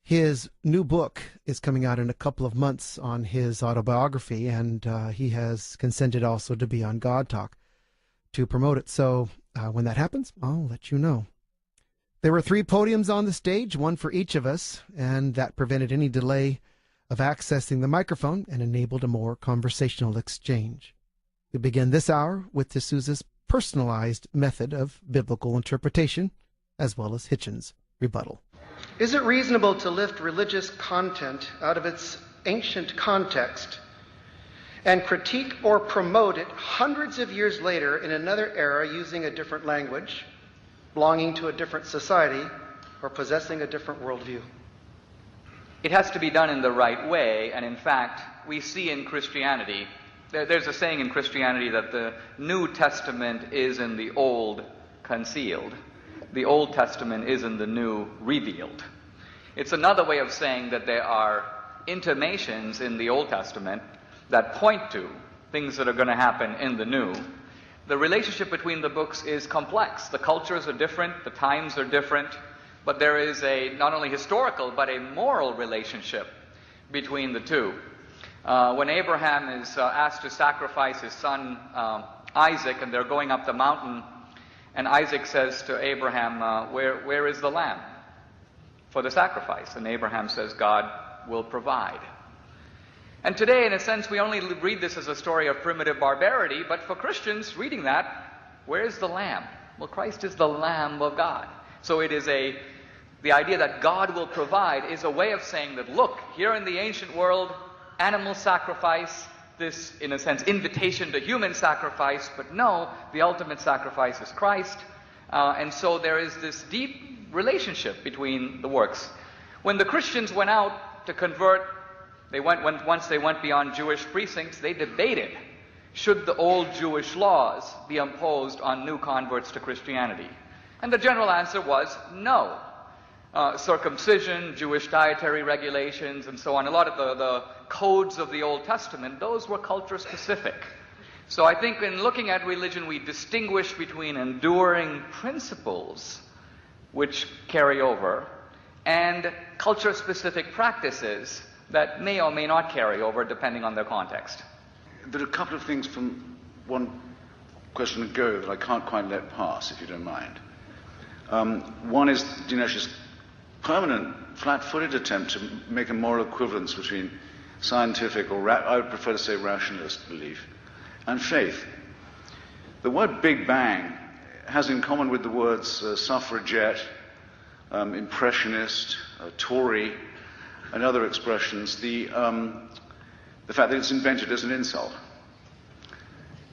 His new book is coming out in a couple of months on his autobiography, and he has consented also to be on God Talk to promote it. So when that happens, I'll let you know. There were 3 podiums on the stage, one for each of us, and that prevented any delay of accessing the microphone and enabled a more conversational exchange. We begin this hour with D'Souza's personalized method of biblical interpretation, as well as Hitchens' rebuttal. Is it reasonable to lift religious content out of its ancient context and critique or promote it hundreds of years later in another era using a different language, belonging to a different society, or possessing a different worldview? It has to be done in the right way, and in fact, we see in Christianity, there's a saying in Christianity that the New Testament is in the Old concealed. The Old Testament is in the New revealed. It's another way of saying that there are intimations in the Old Testament that point to things that are going to happen in the New. The relationship between the books is complex. The cultures are different, the times are different, but there is a not only historical but a moral relationship between the two. When Abraham is asked to sacrifice his son Isaac, and they're going up the mountain, and Isaac says to Abraham, where is the lamb for the sacrifice? And Abraham says, God will provide. And today, in a sense, we only read this as a story of primitive barbarity, but for Christians reading that, where is the lamb? Well, Christ is the Lamb of God. So it is the idea that God will provide is a way of saying that, look, here in the ancient world, animal sacrifice, this, in a sense, invitation to human sacrifice, but no, the ultimate sacrifice is Christ. And so there is this deep relationship between the works. When the Christians went out to convert, once they went beyond Jewish precincts, they debated, should the old Jewish laws be imposed on new converts to Christianity? And the general answer was no. Circumcision, Jewish dietary regulations, and so on, a lot of the codes of the Old Testament, those were culture-specific. So I think in looking at religion, we distinguish between enduring principles, which carry over, and culture-specific practices that may or may not carry over, depending on their context. There are a couple of things from one question ago that I can't quite let pass, if you don't mind. One is Dinesh's permanent, flat-footed attempt to make a moral equivalence between scientific, or I would prefer to say rationalist belief, and faith. The word Big Bang has in common with the words suffragette, impressionist, Tory, and other expressions, the fact that it's invented as an insult.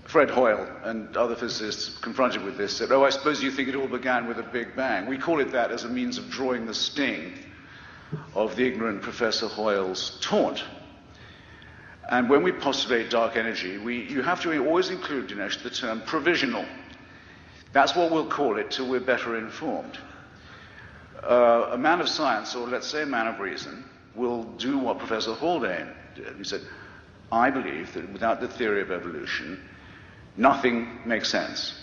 Fred Hoyle and other physicists confronted with this said, I suppose you think it all began with a Big Bang. We call it that as a means of drawing the sting of the ignorant Professor Hoyle's taunt. And when we postulate dark energy, you have to always include, Dinesh, the term provisional. That's what we'll call it till we're better informed. A man of science, or let's say a man of reason, will do what Professor Haldane did. He said, I believe that without the theory of evolution, nothing makes sense.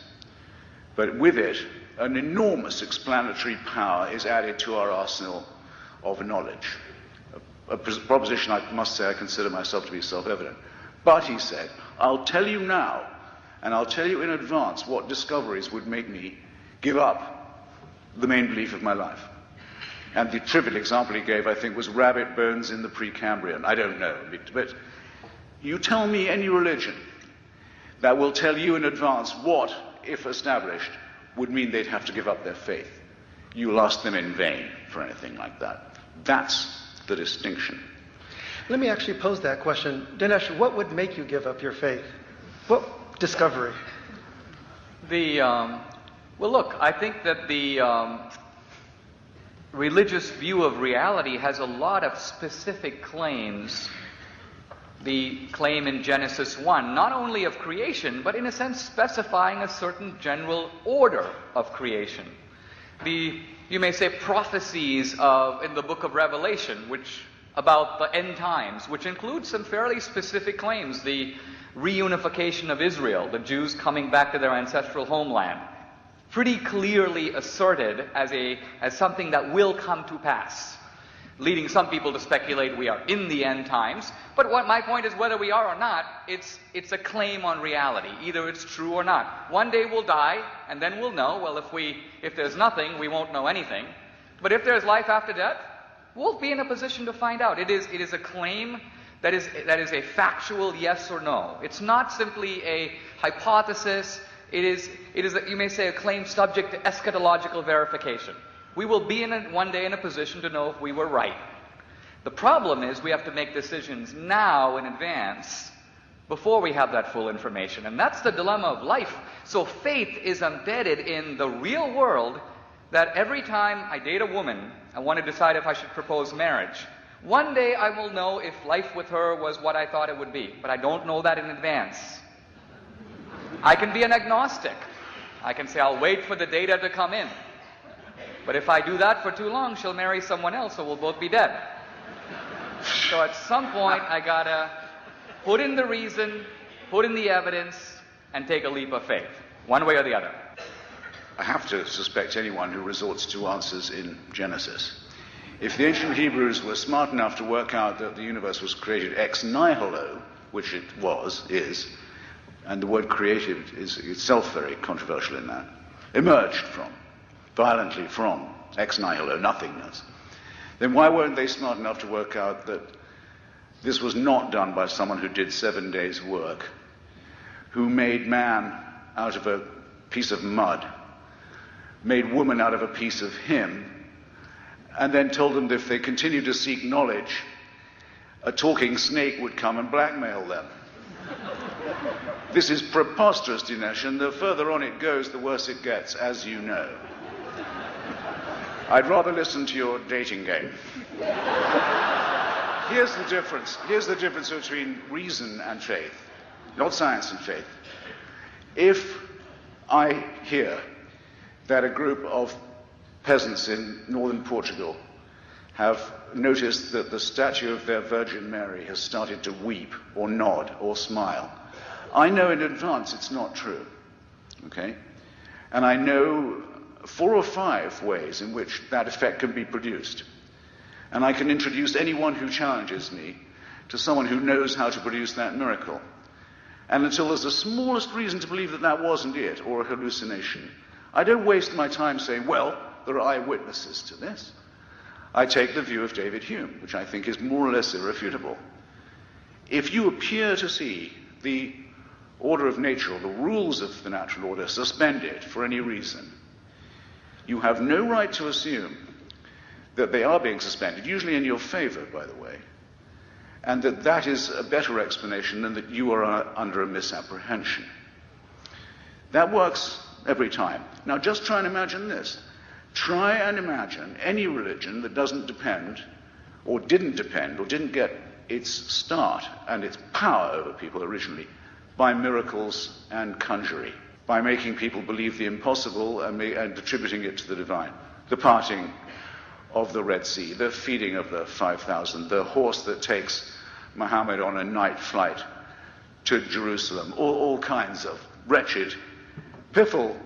But with it, an enormous explanatory power is added to our arsenal of knowledge. A proposition I must say I consider myself to be self-evident. But, he said, I'll tell you now, and I'll tell you in advance what discoveries would make me give up the main belief of my life. And the trivial example he gave, I think, was rabbit bones in the Precambrian. I don't know. But you tell me any religion that will tell you in advance what, if established, would mean they'd have to give up their faith. You'll ask them in vain for anything like that. That's the distinction. Let me actually pose that question. Dinesh, what would make you give up your faith? What discovery? Well, look, I think that the religious view of reality has a lot of specific claims. The claim in Genesis 1, not only of creation, but in a sense specifying a certain general order of creation. You may say, prophecies in the book of Revelation, about the end times, which include some fairly specific claims. The reunification of Israel, the Jews coming back to their ancestral homeland, pretty clearly asserted as something that will come to pass, leading some people to speculate we are in the end times. But what my point is, whether we are or not, it's a claim on reality. Either it's true or not. One day we'll die, and then we'll know. Well, if there's nothing, we won't know anything. But if there's life after death, we'll be in a position to find out. It is a claim that is a factual yes or no. It's not simply a hypothesis. It is you may say, a claim subject to eschatological verification. We will be one day in a position to know if we were right. The problem is we have to make decisions now in advance before we have that full information. And that's the dilemma of life. So faith is embedded in the real world, that every time I date a woman, I want to decide if I should propose marriage. One day I will know if life with her was what I thought it would be, but I don't know that in advance. I can be an agnostic. I can say I'll wait for the data to come in. But if I do that for too long, she'll marry someone else, so we'll both be dead. So at some point, I gotta put in the reason, put in the evidence, and take a leap of faith, one way or the other. I have to suspect anyone who resorts to answers in Genesis. If the ancient Hebrews were smart enough to work out that the universe was created ex nihilo, which it is, and the word created is itself very controversial in that, emerged violently from ex nihilo, nothingness, then why weren't they smart enough to work out that this was not done by someone who did 7 days' work, who made man out of a piece of mud, made woman out of a piece of him, and then told them that if they continued to seek knowledge, a talking snake would come and blackmail them? This is preposterous, Dinesh, and the further on it goes, the worse it gets, as you know. I'd rather listen to your dating game. Here's the difference. Here's the difference between reason and faith, not science and faith. If I hear that a group of peasants in northern Portugal have noticed that the statue of their Virgin Mary has started to weep or nod or smile, I know in advance it's not true, okay? And I know 4 or 5 ways in which that effect can be produced. And I can introduce anyone who challenges me to someone who knows how to produce that miracle. And until there's the smallest reason to believe that that wasn't it, or a hallucination, I don't waste my time saying, well, there are eyewitnesses to this. I take the view of David Hume, which I think is more or less irrefutable. If you appear to see the order of nature, or the rules of the natural order, suspended for any reason, you have no right to assume that they are being suspended, usually in your favor, by the way, and that that is a better explanation than that you are under a misapprehension. That works every time. Now just try and imagine this. Try and imagine any religion that doesn't depend, or didn't depend, or didn't get its start and its power over people originally by miracles and conjury, by making people believe the impossible and attributing it to the divine. The parting of the Red Sea, the feeding of the 5,000, the horse that takes Muhammad on a night flight to Jerusalem, all kinds of wretched, piffle,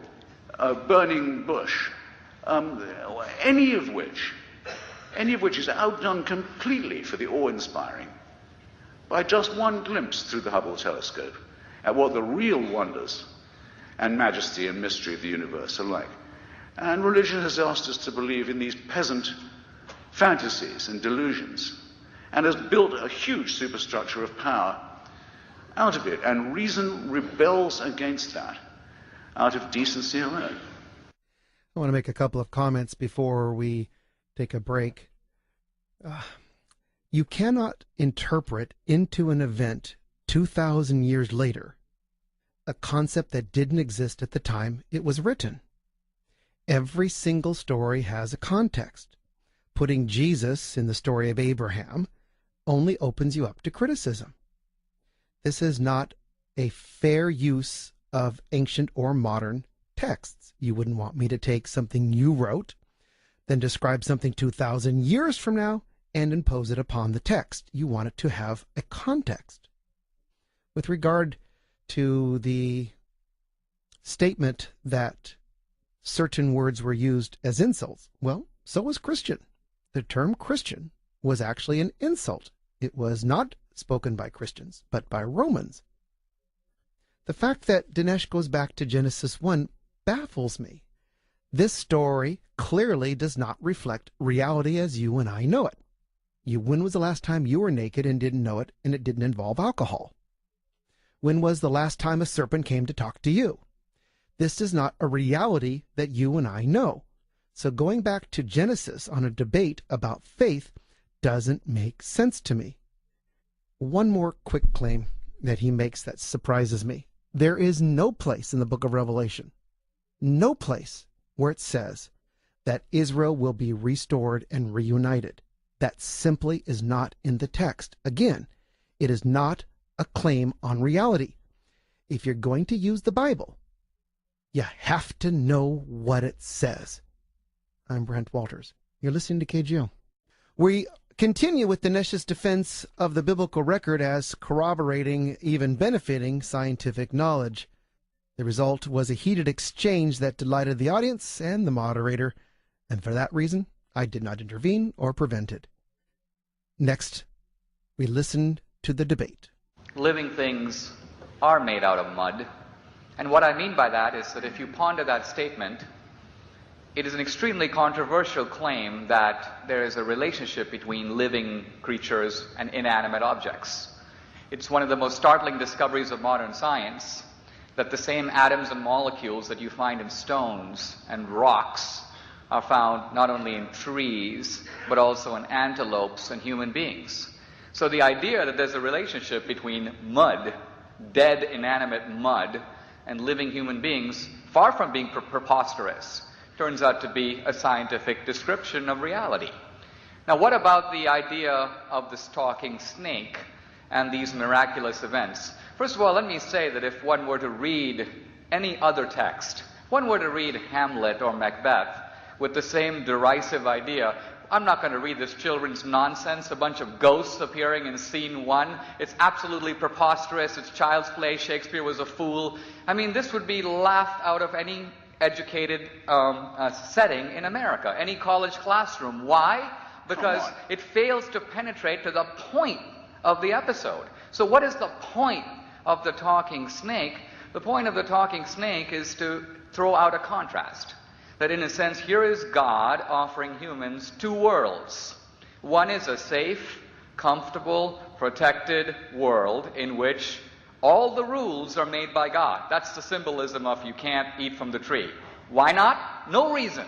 burning bush, any of which is outdone completely for the awe-inspiring by just one glimpse through the Hubble telescope at what the real wonders and majesty and mystery of the universe are like. And religion has asked us to believe in these peasant fantasies and delusions, and has built a huge superstructure of power out of it, and reason rebels against that out of decency alone. I want to make a couple of comments before we take a break. You cannot interpret into an event 2,000 years later a concept that didn't exist at the time it was written. Every single story has a context. Putting Jesus in the story of Abraham only opens you up to criticism. This is not a fair use of ancient or modern texts. You wouldn't want me to take something you wrote, then describe something 2,000 years from now and impose it upon the text. You want it to have a context. With regard to the statement that certain words were used as insults, well, so was Christian. The term Christian was actually an insult. It was not spoken by Christians, but by Romans. The fact that Dinesh goes back to Genesis 1 baffles me. This story clearly does not reflect reality as you and I know it. When was the last time you were naked and didn't know it, and it didn't involve alcohol? When was the last time a serpent came to talk to you? This is not a reality that you and I know. So going back to Genesis on a debate about faith doesn't make sense to me. One more quick claim. that he makes that surprises me. There is no place in the book of Revelation, no place where it says that Israel will be restored and reunited. That simply is not in the text. Again, it is not a claim on reality. If you're going to use the Bible, you have to know what it says. I'm Brent Walters. You're listening to KGO. We continue with Dinesh's defense of the biblical record as corroborating, even benefiting, scientific knowledge. The result was a heated exchange that delighted the audience and the moderator, and for that reason, I did not intervene or prevent it. Next, we listened to the debate. Living things are made out of mud. And what I mean by that is that if you ponder that statement, it is an extremely controversial claim that there is a relationship between living creatures and inanimate objects. It's one of the most startling discoveries of modern science that the same atoms and molecules that you find in stones and rocks are found not only in trees, but also in antelopes and human beings. So the idea that there's a relationship between mud, dead inanimate mud, and living human beings, far from being preposterous, turns out to be a scientific description of reality. Now, what about the idea of this talking snake and these miraculous events? First of all, let me say that if one were to read any other text, one were to read Hamlet or Macbeth with the same derisive idea, I'm not going to read this children's nonsense, a bunch of ghosts appearing in scene one. It's absolutely preposterous. It's child's play. Shakespeare was a fool. I mean, this would be laughed out of any educated setting in America, any college classroom. Why? Because it fails to penetrate to the point of the episode. So what is the point of the talking snake? The point of the talking snake is to throw out a contrast. That in a sense, here is God offering humans two worlds. One is a safe, comfortable, protected world in which all the rules are made by God. That's the symbolism of you can't eat from the tree. Why not? No reason.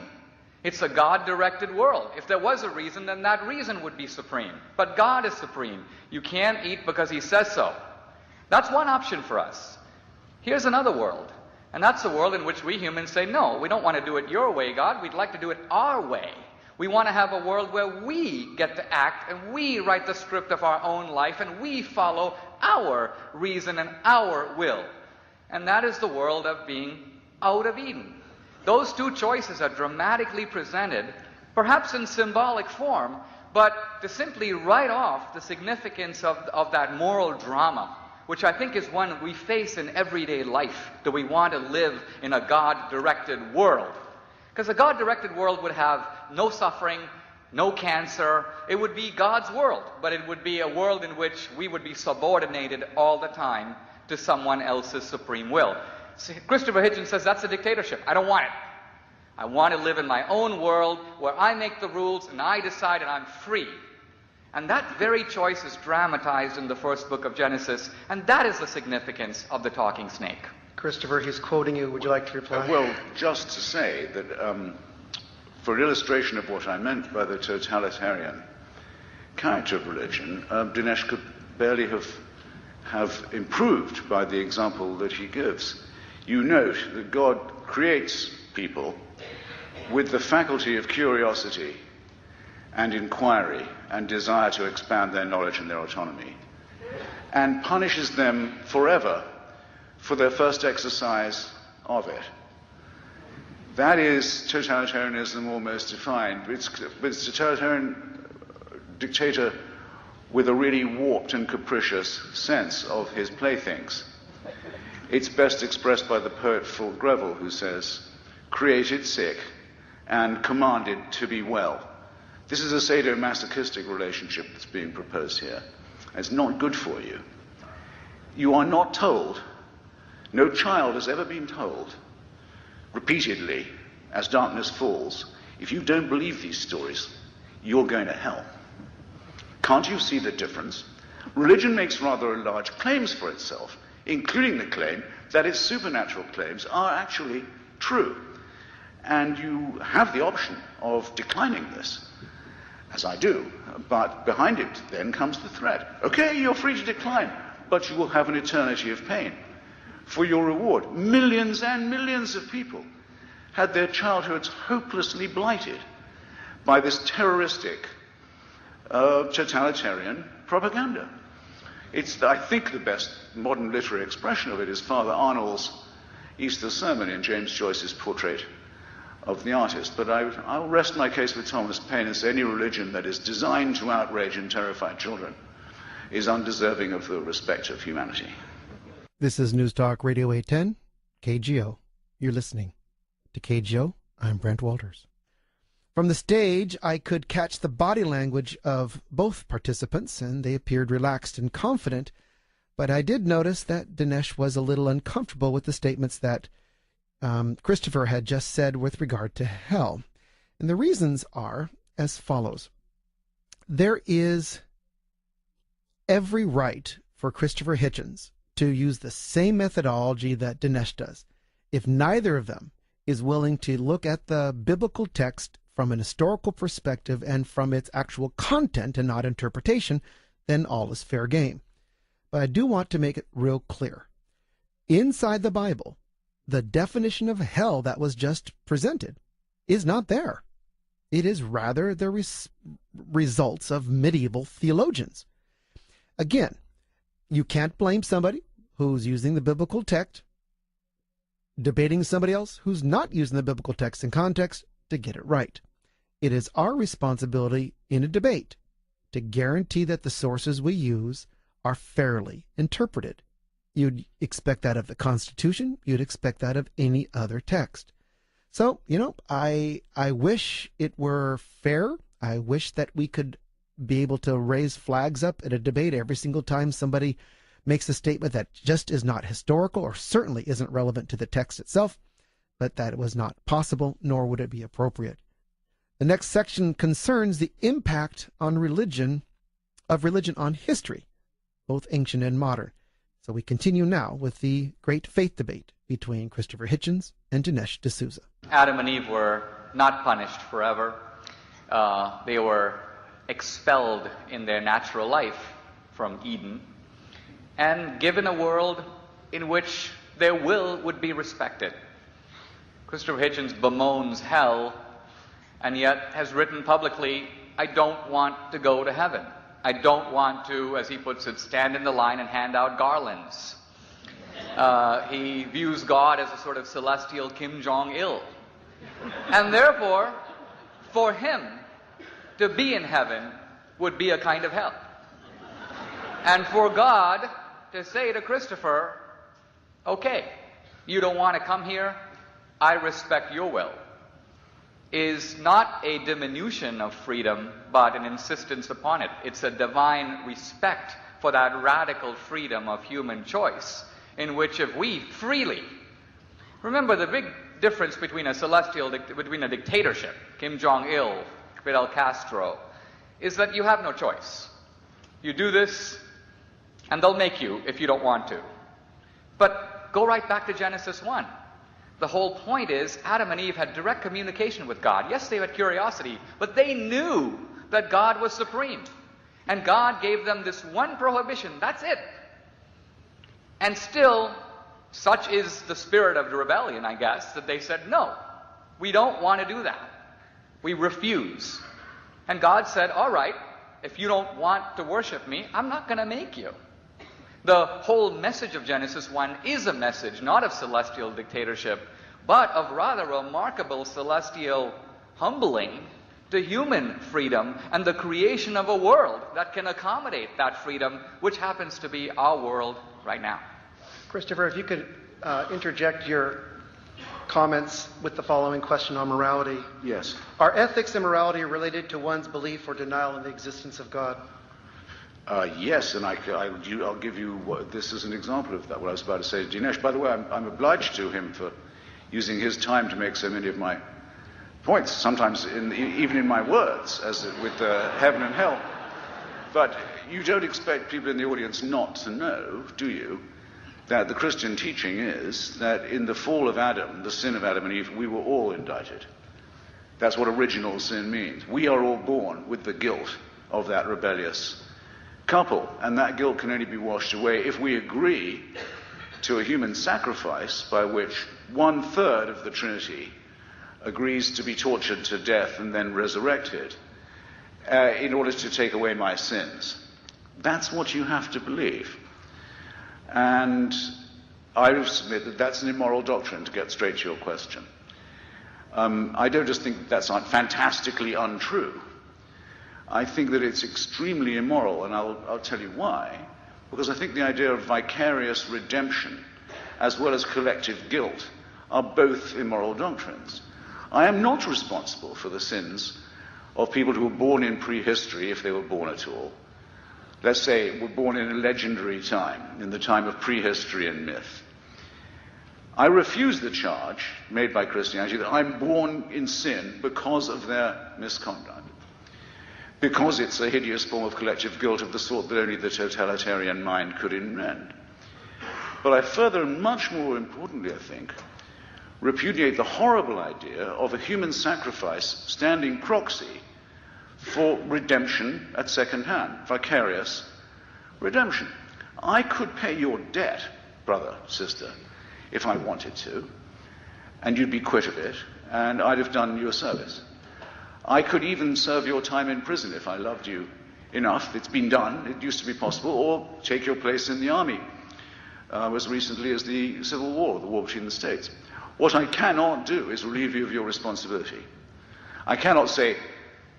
It's a God-directed world. If there was a reason, then that reason would be supreme. But God is supreme. You can't eat because He says so. That's one option for us. Here's another world. And that's a world in which we humans say, no, we don't want to do it your way, God. We'd like to do it our way. We want to have a world where we get to act and we write the script of our own life and we follow our reason and our will. And that is the world of being out of Eden. Those two choices are dramatically presented, perhaps in symbolic form, but to simply write off the significance of that moral drama, which I think is one we face in everyday life. Do we want to live in a God-directed world? Because a God-directed world would have no suffering, no cancer. It would be God's world, but it would be a world in which we would be subordinated all the time to someone else's supreme will. See, Christopher Hitchens says that's a dictatorship. I don't want it. I want to live in my own world where I make the rules and I decide and I'm free. And that very choice is dramatized in the first book of Genesis, and that is the significance of the talking snake. Christopher, he's quoting you. Would you like to reply? Well, just to say that for an illustration of what I meant by the totalitarian character of religion, Dinesh could barely have improved by the example that he gives. You note that God creates people with the faculty of curiosity and inquiry and desire to expand their knowledge and their autonomy, and punishes them forever for their first exercise of it. That is totalitarianism almost defined. It's a totalitarian dictator with a really warped and capricious sense of his playthings. It's best expressed by the poet Fulk Greville, who says, "Created sick and commanded to be well." This is a sadomasochistic relationship that's being proposed here. It's not good for you. You are not told, no child has ever been told, repeatedly, as darkness falls, if you don't believe these stories, you're going to hell. Can't you see the difference? Religion makes rather large claims for itself, including the claim that its supernatural claims are actually true. And you have the option of declining this, as I do, but behind it then comes the threat. Okay, you're free to decline. but you will have an eternity of pain for your reward. Millions and millions of people had their childhoods hopelessly blighted by this terroristic, totalitarian propaganda. It's, I think, the best modern literary expression of it is Father Arnold's Easter sermon in James Joyce's Portrait of the Artist. But I'll rest my case with Thomas Paine and say any religion that is designed to outrage and terrify children is undeserving of the respect of humanity. This is News Talk Radio 810, KGO. You're listening to KGO. I'm Brent Walters. From the stage, I could catch the body language of both participants, and they appeared relaxed and confident, but I did notice that Dinesh was a little uncomfortable with the statements that Christopher had just said with regard to hell. And the reasons are as follows. There is every right for Christopher Hitchens to use the same methodology that Dinesh does. If neither of them is willing to look at the biblical text from an historical perspective and from its actual content and not interpretation, then all is fair game. But I do want to make it real clear. Inside the Bible, the definition of hell that was just presented is not there. It is rather the results of medieval theologians. Again, you can't blame somebody who's using the biblical text, debating somebody else who's not using the biblical text in context to get it right. It is our responsibility in a debate to guarantee that the sources we use are fairly interpreted. You'd expect that of the Constitution. You'd expect that of any other text. So, I wish it were fair. I wish that we could be able to raise flags up at a debate every single time somebody makes a statement that just is not historical or certainly isn't relevant to the text itself, but that was not possible, nor would it be appropriate. The next section concerns the impact on religion on history, both ancient and modern. So we continue now with the great faith debate between Christopher Hitchens and Dinesh D'Souza. Adam and Eve were not punished forever. They were expelled in their natural life from Eden and given a world in which their will would be respected. Christopher Hitchens bemoans hell and yet has written publicly, I don't want to go to heaven. I don't want to, as he puts it, stand in the line and hand out garlands. He views God as a sort of celestial Kim Jong-il. And therefore, for him to be in heaven would be a kind of hell. And for God to say to Christopher, okay, you don't want to come here, I respect your will, is not a diminution of freedom, but an insistence upon it. It's a divine respect for that radical freedom of human choice, in which if we freely... Remember, the big difference between between a dictatorship, Kim Jong-il, Fidel Castro, is that you have no choice. You do this, and they'll make you if you don't want to. But go right back to Genesis 1. The whole point is Adam and Eve had direct communication with God. Yes, they had curiosity, but they knew that God was supreme. And God gave them this one prohibition. That's it. And still, such is the spirit of the rebellion, I guess, that they said, no, we don't want to do that. We refuse. And God said, all right, if you don't want to worship me, I'm not going to make you. The whole message of Genesis 1 is a message not of celestial dictatorship, but of rather remarkable celestial humbling to human freedom and the creation of a world that can accommodate that freedom, which happens to be our world right now. Christopher, if you could interject your comments with the following question on morality. Yes. Are ethics and morality related to one's belief or denial in the existence of God? Yes, and I'll give you this as an example of that, what I was about to say to Dinesh. By the way, I'm obliged to him for using his time to make so many of my points, sometimes even in my words, as with heaven and hell. But you don't expect people in the audience not to know, do you, that the Christian teaching is that in the fall of Adam, the sin of Adam and Eve, we were all indicted. That's what original sin means. We are all born with the guilt of that rebellious couple, and that guilt can only be washed away if we agree to a human sacrifice by which 1/3 of the Trinity agrees to be tortured to death and then resurrected in order to take away my sins. That's what you have to believe. And I would submit that that's an immoral doctrine, to get straight to your question. I don't just think that's fantastically untrue. I think that it's extremely immoral, and I'll tell you why. Because I think the idea of vicarious redemption as well as collective guilt are both immoral doctrines. I am not responsible for the sins of people who were born in prehistory, if they were born at all. Let's say were born in a legendary time, in the time of prehistory and myth. I refuse the charge made by Christianity that I'm born in sin because of their misconduct, because it's a hideous form of collective guilt of the sort that only the totalitarian mind could invent. But I further, and much more importantly, I think, repudiate the horrible idea of a human sacrifice standing proxy for redemption at second hand, vicarious redemption. I could pay your debt, brother, sister, if I wanted to, and you'd be quit of it, and I'd have done you a service. I could even serve your time in prison if I loved you enough. It's been done. It used to be possible. Or take your place in the army as recently as the Civil War, the war between the states. What I cannot do is relieve you of your responsibility. I cannot say,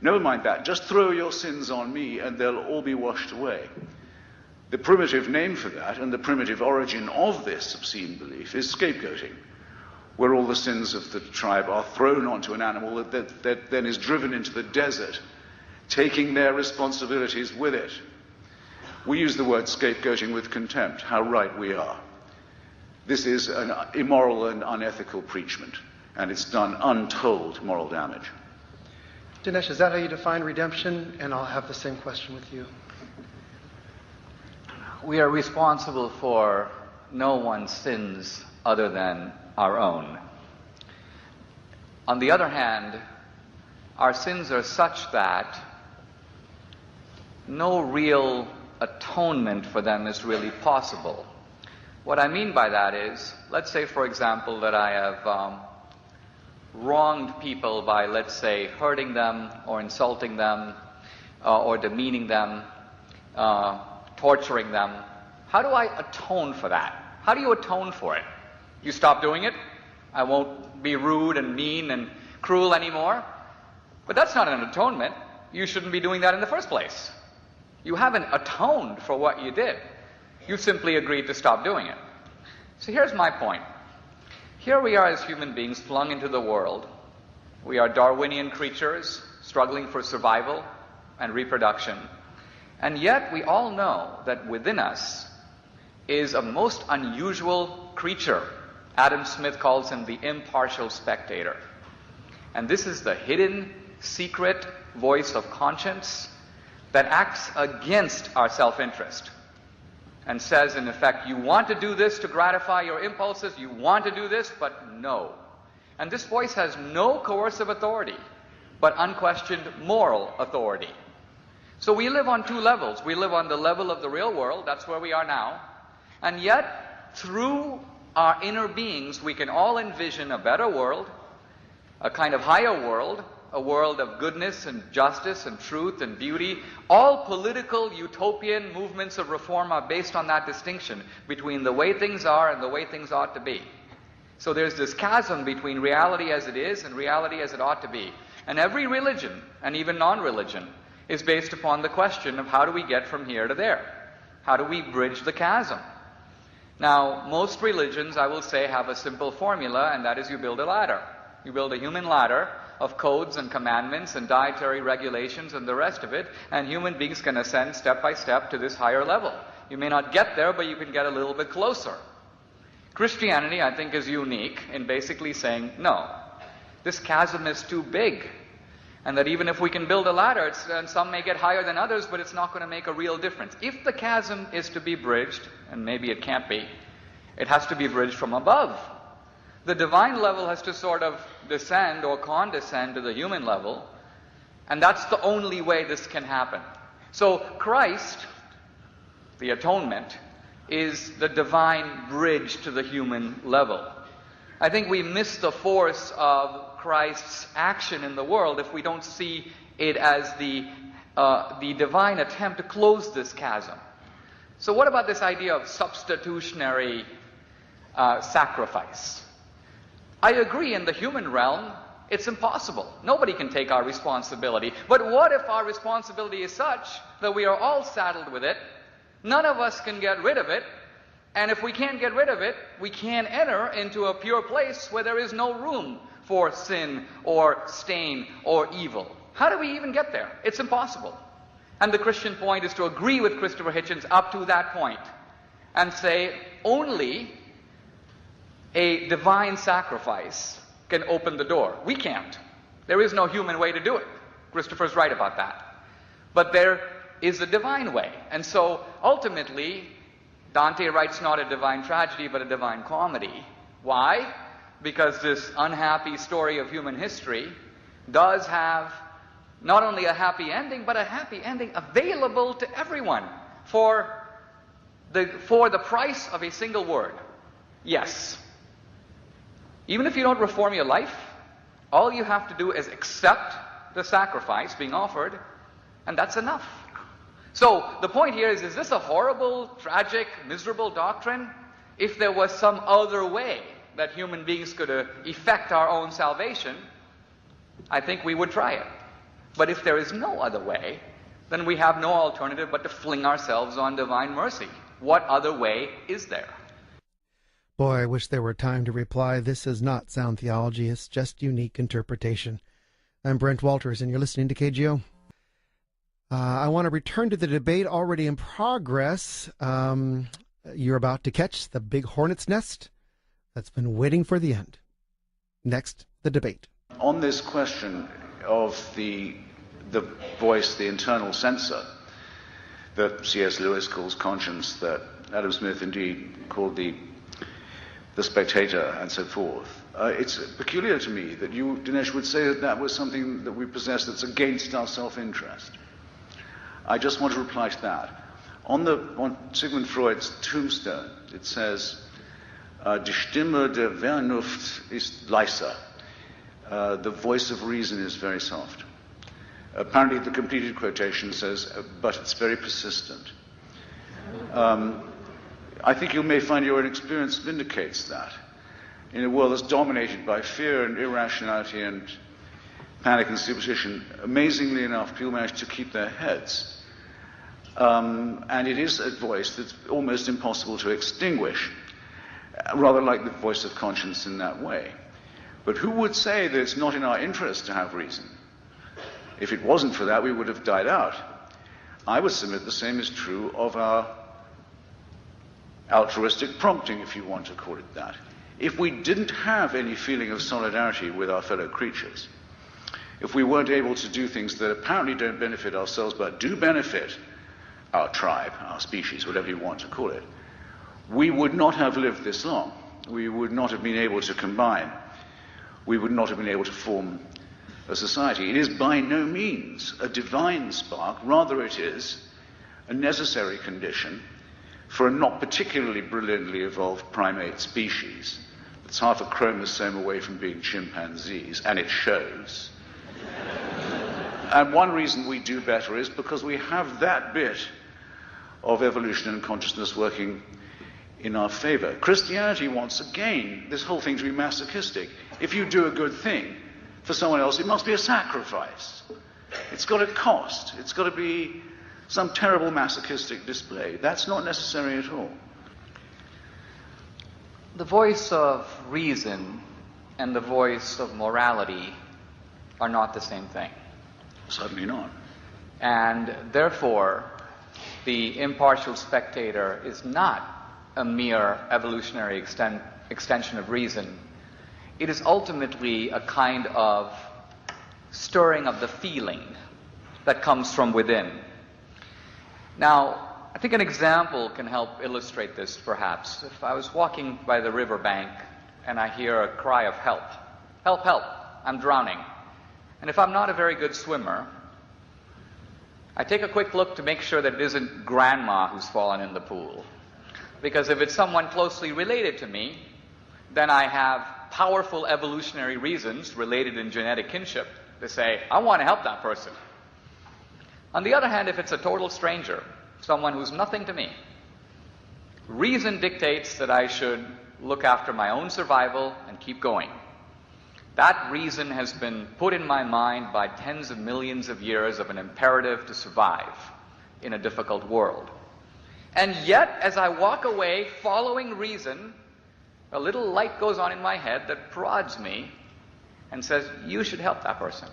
never mind that, just throw your sins on me and they'll all be washed away. The primitive name for that, and the primitive origin of this obscene belief, is scapegoating, where all the sins of the tribe are thrown onto an animal that then is driven into the desert, taking their responsibilities with it. We use the word scapegoating with contempt. How right we are. This is an immoral and unethical preachment, and it's done untold moral damage. Dinesh, is that how you define redemption? And I'll have the same question with you. We are responsible for no one's sins other than our own. On the other hand, our sins are such that no real atonement for them is really possible. What I mean by that is, let's say, for example, that I have wronged people by, let's say, hurting them or insulting them or demeaning them, torturing them. How do I atone for that? How do you atone for it? You stop doing it? I won't be rude and mean and cruel anymore? But that's not an atonement. You shouldn't be doing that in the first place. You haven't atoned for what you did. You simply agreed to stop doing it. So here's my point. Here we are as human beings flung into the world. We are Darwinian creatures struggling for survival and reproduction. And yet we all know that within us is a most unusual creature. Adam Smith calls him the impartial spectator. And this is the hidden, secret voice of conscience that acts against our self-interest and says, in effect, you want to do this to gratify your impulses, you want to do this, but no. And this voice has no coercive authority, but unquestioned moral authority. So we live on two levels. We live on the level of the real world, that's where we are now, and yet, through our inner beings, we can all envision a better world, a kind of higher world, a world of goodness and justice and truth and beauty. All political utopian movements of reform are based on that distinction between the way things are and the way things ought to be. So there's this chasm between reality as it is and reality as it ought to be. And every religion, and even non-religion, is based upon the question of how do we get from here to there? How do we bridge the chasm? Now, most religions, I will say, have a simple formula, and that is you build a ladder. You build a human ladder of codes and commandments and dietary regulations and the rest of it, and human beings can ascend step by step to this higher level. You may not get there, but you can get a little bit closer. Christianity, I think, is unique in basically saying, no, this chasm is too big, and that even if we can build a ladder, and some may get higher than others, but it's not going to make a real difference. If the chasm is to be bridged, and maybe it can't be, it has to be bridged from above. The divine level has to sort of descend or condescend to the human level, and that's the only way this can happen. So Christ the atonement, is the divine bridge to the human level. I think we miss the force of Christ's action in the world if we don't see it as the divine attempt to close this chasm. So what about this idea of substitutionary sacrifice? I agree, in the human realm, it's impossible. Nobody can take our responsibility. But what if our responsibility is such that we are all saddled with it, none of us can get rid of it, and if we can't get rid of it, we can't enter into a pure place where there is no room for sin or stain or evil? How do we even get there? It's impossible. And the Christian point is to agree with Christopher Hitchens up to that point and say only a divine sacrifice can open the door. We can't. There is no human way to do it. Christopher's right about that. But there is a divine way. And so ultimately, Dante writes not a divine tragedy, but a divine comedy. Why? Because this unhappy story of human history does have not only a happy ending, but a happy ending available to everyone for the price of a single word. Yes. Even if you don't reform your life, all you have to do is accept the sacrifice being offered, and that's enough. So the point here is this a horrible, tragic, miserable doctrine? If there was some other way that human beings could effect our own salvation, I think we would try it. But if there is no other way, then we have no alternative but to fling ourselves on divine mercy. What other way is there? Boy, I wish there were time to reply. This is not sound theology. It's just unique interpretation. I'm Brent Walters, and you're listening to KGO. I want to return to the debate already in progress. You're about to catch the big hornet's nest that's been waiting for the end. Next, the debate. On this question of the voice, the internal censor, that C.S. Lewis calls conscience, that Adam Smith indeed called the spectator, and so forth. It's peculiar to me that you, Dinesh, would say that was something that we possess that's against our self-interest. I just want to reply to that. On Sigmund Freud's tombstone, it says, Die Stimme der Vernunft ist leiser. The voice of reason is very soft. Apparently the completed quotation says, but it's very persistent. I think you may find your own experience vindicates that. In a world that's dominated by fear and irrationality and panic and superstition, amazingly enough, people manage to keep their heads. And it is a voice that's almost impossible to extinguish, rather like the voice of conscience in that way. But who would say that it's not in our interest to have reason? If it wasn't for that, we would have died out. I would submit the same is true of our altruistic prompting, if you want to call it that. If we didn't have any feeling of solidarity with our fellow creatures, if we weren't able to do things that apparently don't benefit ourselves but do benefit our tribe, our species, whatever you want to call it, we would not have lived this long. We would not have been able to combine. We would not have been able to form a society. It is by no means a divine spark, rather it is a necessary condition for a not particularly brilliantly evolved primate species that's half a chromosome away from being chimpanzees, and it shows. And one reason we do better is because we have that bit of evolution and consciousness working in our favor. Christianity wants, again, this whole thing to be masochistic. If you do a good thing for someone else, it must be a sacrifice. It's got a cost. It's got to be some terrible masochistic display. That's not necessary at all. The voice of reason and the voice of morality are not the same thing. Certainly not. And therefore, the impartial spectator is not a mere evolutionary extension of reason. It is ultimately a kind of stirring of the feeling that comes from within. Now, I think an example can help illustrate this, perhaps. If I was walking by the riverbank and I hear a cry of help, help, help, I'm drowning. And if I'm not a very good swimmer, I take a quick look to make sure that it isn't grandma who's fallen in the pool. Because if it's someone closely related to me, then I have powerful evolutionary reasons related in genetic kinship to say, I want to help that person. On the other hand, if it's a total stranger, someone who's nothing to me, reason dictates that I should look after my own survival and keep going. That reason has been put in my mind by tens of millions of years of an imperative to survive in a difficult world. And yet, as I walk away following reason, a little light goes on in my head that prods me and says, you should help that person.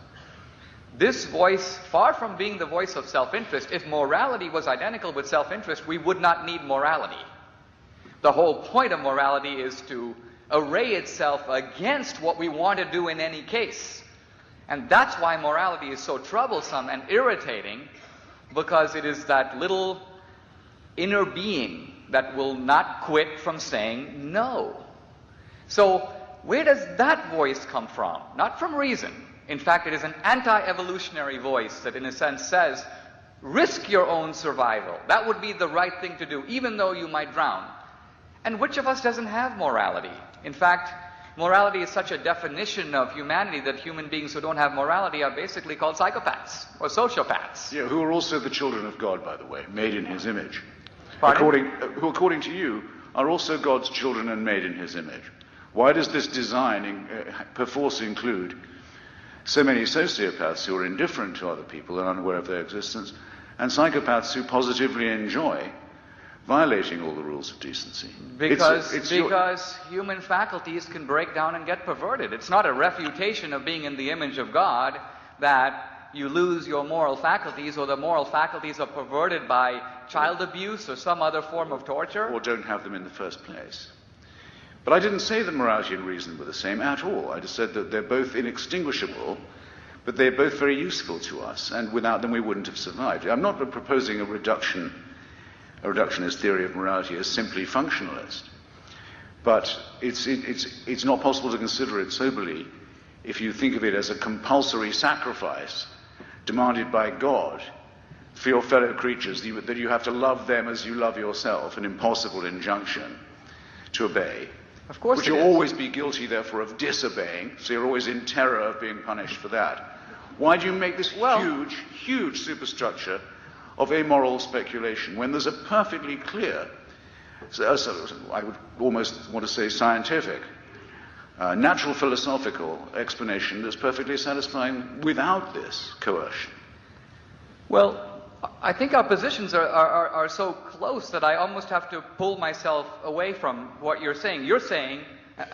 This voice, far from being the voice of self-interest, if morality was identical with self-interest, we would not need morality. The whole point of morality is to array itself against what we want to do in any case. And that's why morality is so troublesome and irritating, because it is that little inner being that will not quit from saying no. So where does that voice come from? Not from reason. In fact, it is an anti-evolutionary voice that in a sense says, risk your own survival. That would be the right thing to do, even though you might drown. And which of us doesn't have morality? In fact, morality is such a definition of humanity that human beings who don't have morality are basically called psychopaths or sociopaths. Yeah, who are also the children of God, by the way, made in his image. Who, according to you, are also God's children and made in his image. Why does this design perforce include so many sociopaths who are indifferent to other people and unaware of their existence, and psychopaths who positively enjoy violating all the rules of decency? Because human faculties can break down and get perverted. It's not a refutation of being in the image of God that you lose your moral faculties, or the moral faculties are perverted by child abuse or some other form of torture. Or don't have them in the first place. But I didn't say that morality and reason were the same at all. I just said that they're both inextinguishable, but they're both very useful to us, and without them we wouldn't have survived. I'm not proposing a reductionist theory of morality as simply functionalist, but it's not possible to consider it soberly if you think of it as a compulsory sacrifice demanded by God for your fellow creatures, that you have to love them as you love yourself, an impossible injunction to obey. Of course, which you'll always be guilty, therefore, of disobeying, so you're always in terror of being punished for that. Why do you make this huge superstructure of amoral speculation when there's a perfectly clear, I would almost want to say scientific, natural philosophical explanation that's perfectly satisfying without this coercion? Well, I think our positions are so close that I almost have to pull myself away from what you're saying. You're saying,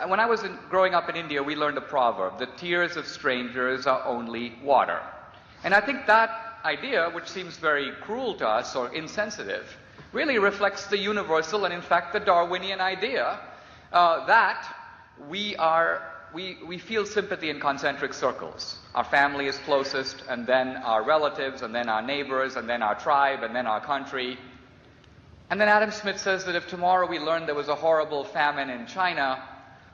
when I was growing up in India, we learned a proverb, the tears of strangers are only water. And I think that idea, which seems very cruel to us or insensitive, really reflects the universal and in fact the Darwinian idea that we feel sympathy in concentric circles. Our family is closest, and then our relatives, and then our neighbors, and then our tribe, and then our country. And then Adam Smith says that if tomorrow we learned there was a horrible famine in China,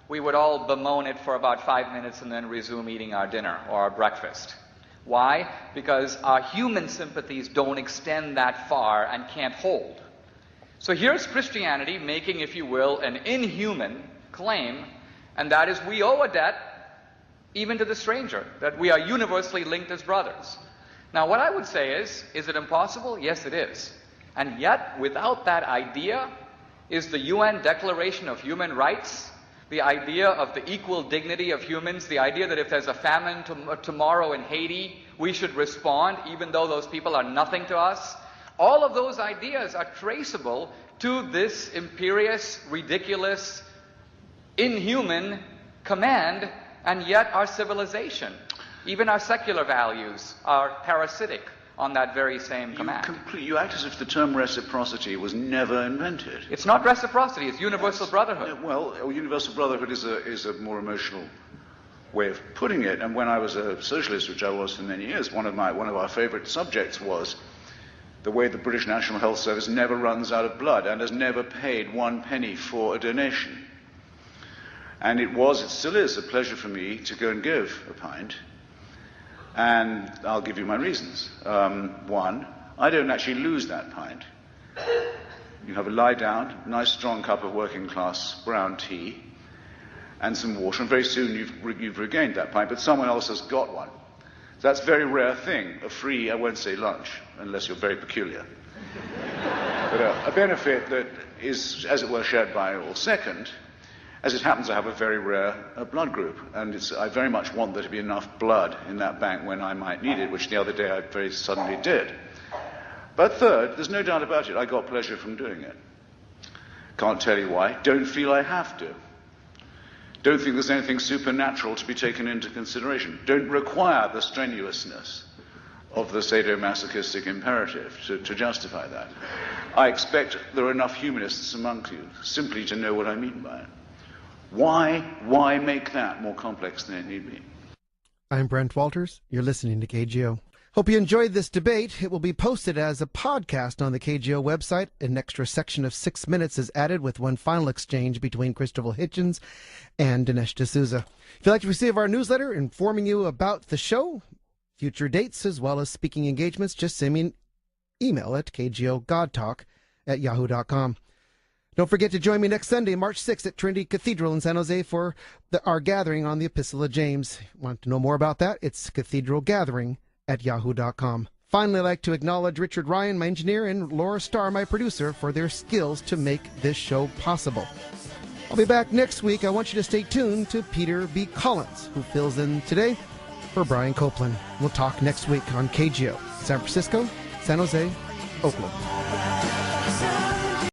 we would all bemoan it for about 5 minutes and then resume eating our dinner or our breakfast. Why? Because our human sympathies don't extend that far and can't hold. So here's Christianity making, if you will, an inhuman claim, and that is we owe a debt even to the stranger, that we are universally linked as brothers. Now, what I would say is it impossible? Yes, it is. And yet, without that idea, is the UN Declaration of Human Rights, the idea of the equal dignity of humans, the idea that if there's a famine tomorrow in Haiti, we should respond, even though those people are nothing to us. All of those ideas are traceable to this imperious, ridiculous, inhuman command, and yet our civilization, even our secular values, are parasitic on that very same command. You act as if the term reciprocity was never invented. It's not reciprocity, it's universal brotherhood. Well, universal brotherhood is a more emotional way of putting it. And when I was a socialist, which I was for many years, one of our favorite subjects was the way the British National Health Service never runs out of blood and has never paid 1 penny for a donation. And it still is, a pleasure for me to go and give a pint. And I'll give you my reasons. One, I don't actually lose that pint. You have a lie down, nice strong cup of working class brown tea, and some water, and very soon you've regained that pint, but someone else has got one. So that's a very rare thing, a free, I won't say lunch, unless you're very peculiar. But a benefit that is, as it were, shared by all. Second, as it happens, I have a very rare blood group, and I very much want there to be enough blood in that bank when I might need it, which the other day I very suddenly did. But third, there's no doubt about it, I got pleasure from doing it. Can't tell you why. Don't feel I have to. Don't think there's anything supernatural to be taken into consideration. Don't require the strenuousness of the sadomasochistic imperative to justify that. I expect there are enough humanists among you simply to know what I mean by it. Why make that more complex than it need be? I'm Brent Walters. You're listening to KGO. Hope you enjoyed this debate. It will be posted as a podcast on the KGO website. An extra section of 6 minutes is added with one final exchange between Christopher Hitchens and Dinesh D'Souza. If you'd like to receive our newsletter informing you about the show, future dates, as well as speaking engagements, just send me an email at kgogodtalk@yahoo.com. Don't forget to join me next Sunday, March 6th at Trinity Cathedral in San Jose for our gathering on the Epistle of James. Want to know more about that? It's cathedralgathering@yahoo.com. Finally, I'd like to acknowledge Richard Ryan, my engineer, and Laura Starr, my producer, for their skills to make this show possible. I'll be back next week. I want you to stay tuned to Peter B. Collins, who fills in today for Brian Copeland. We'll talk next week on KGO, San Francisco, San Jose, Oakland.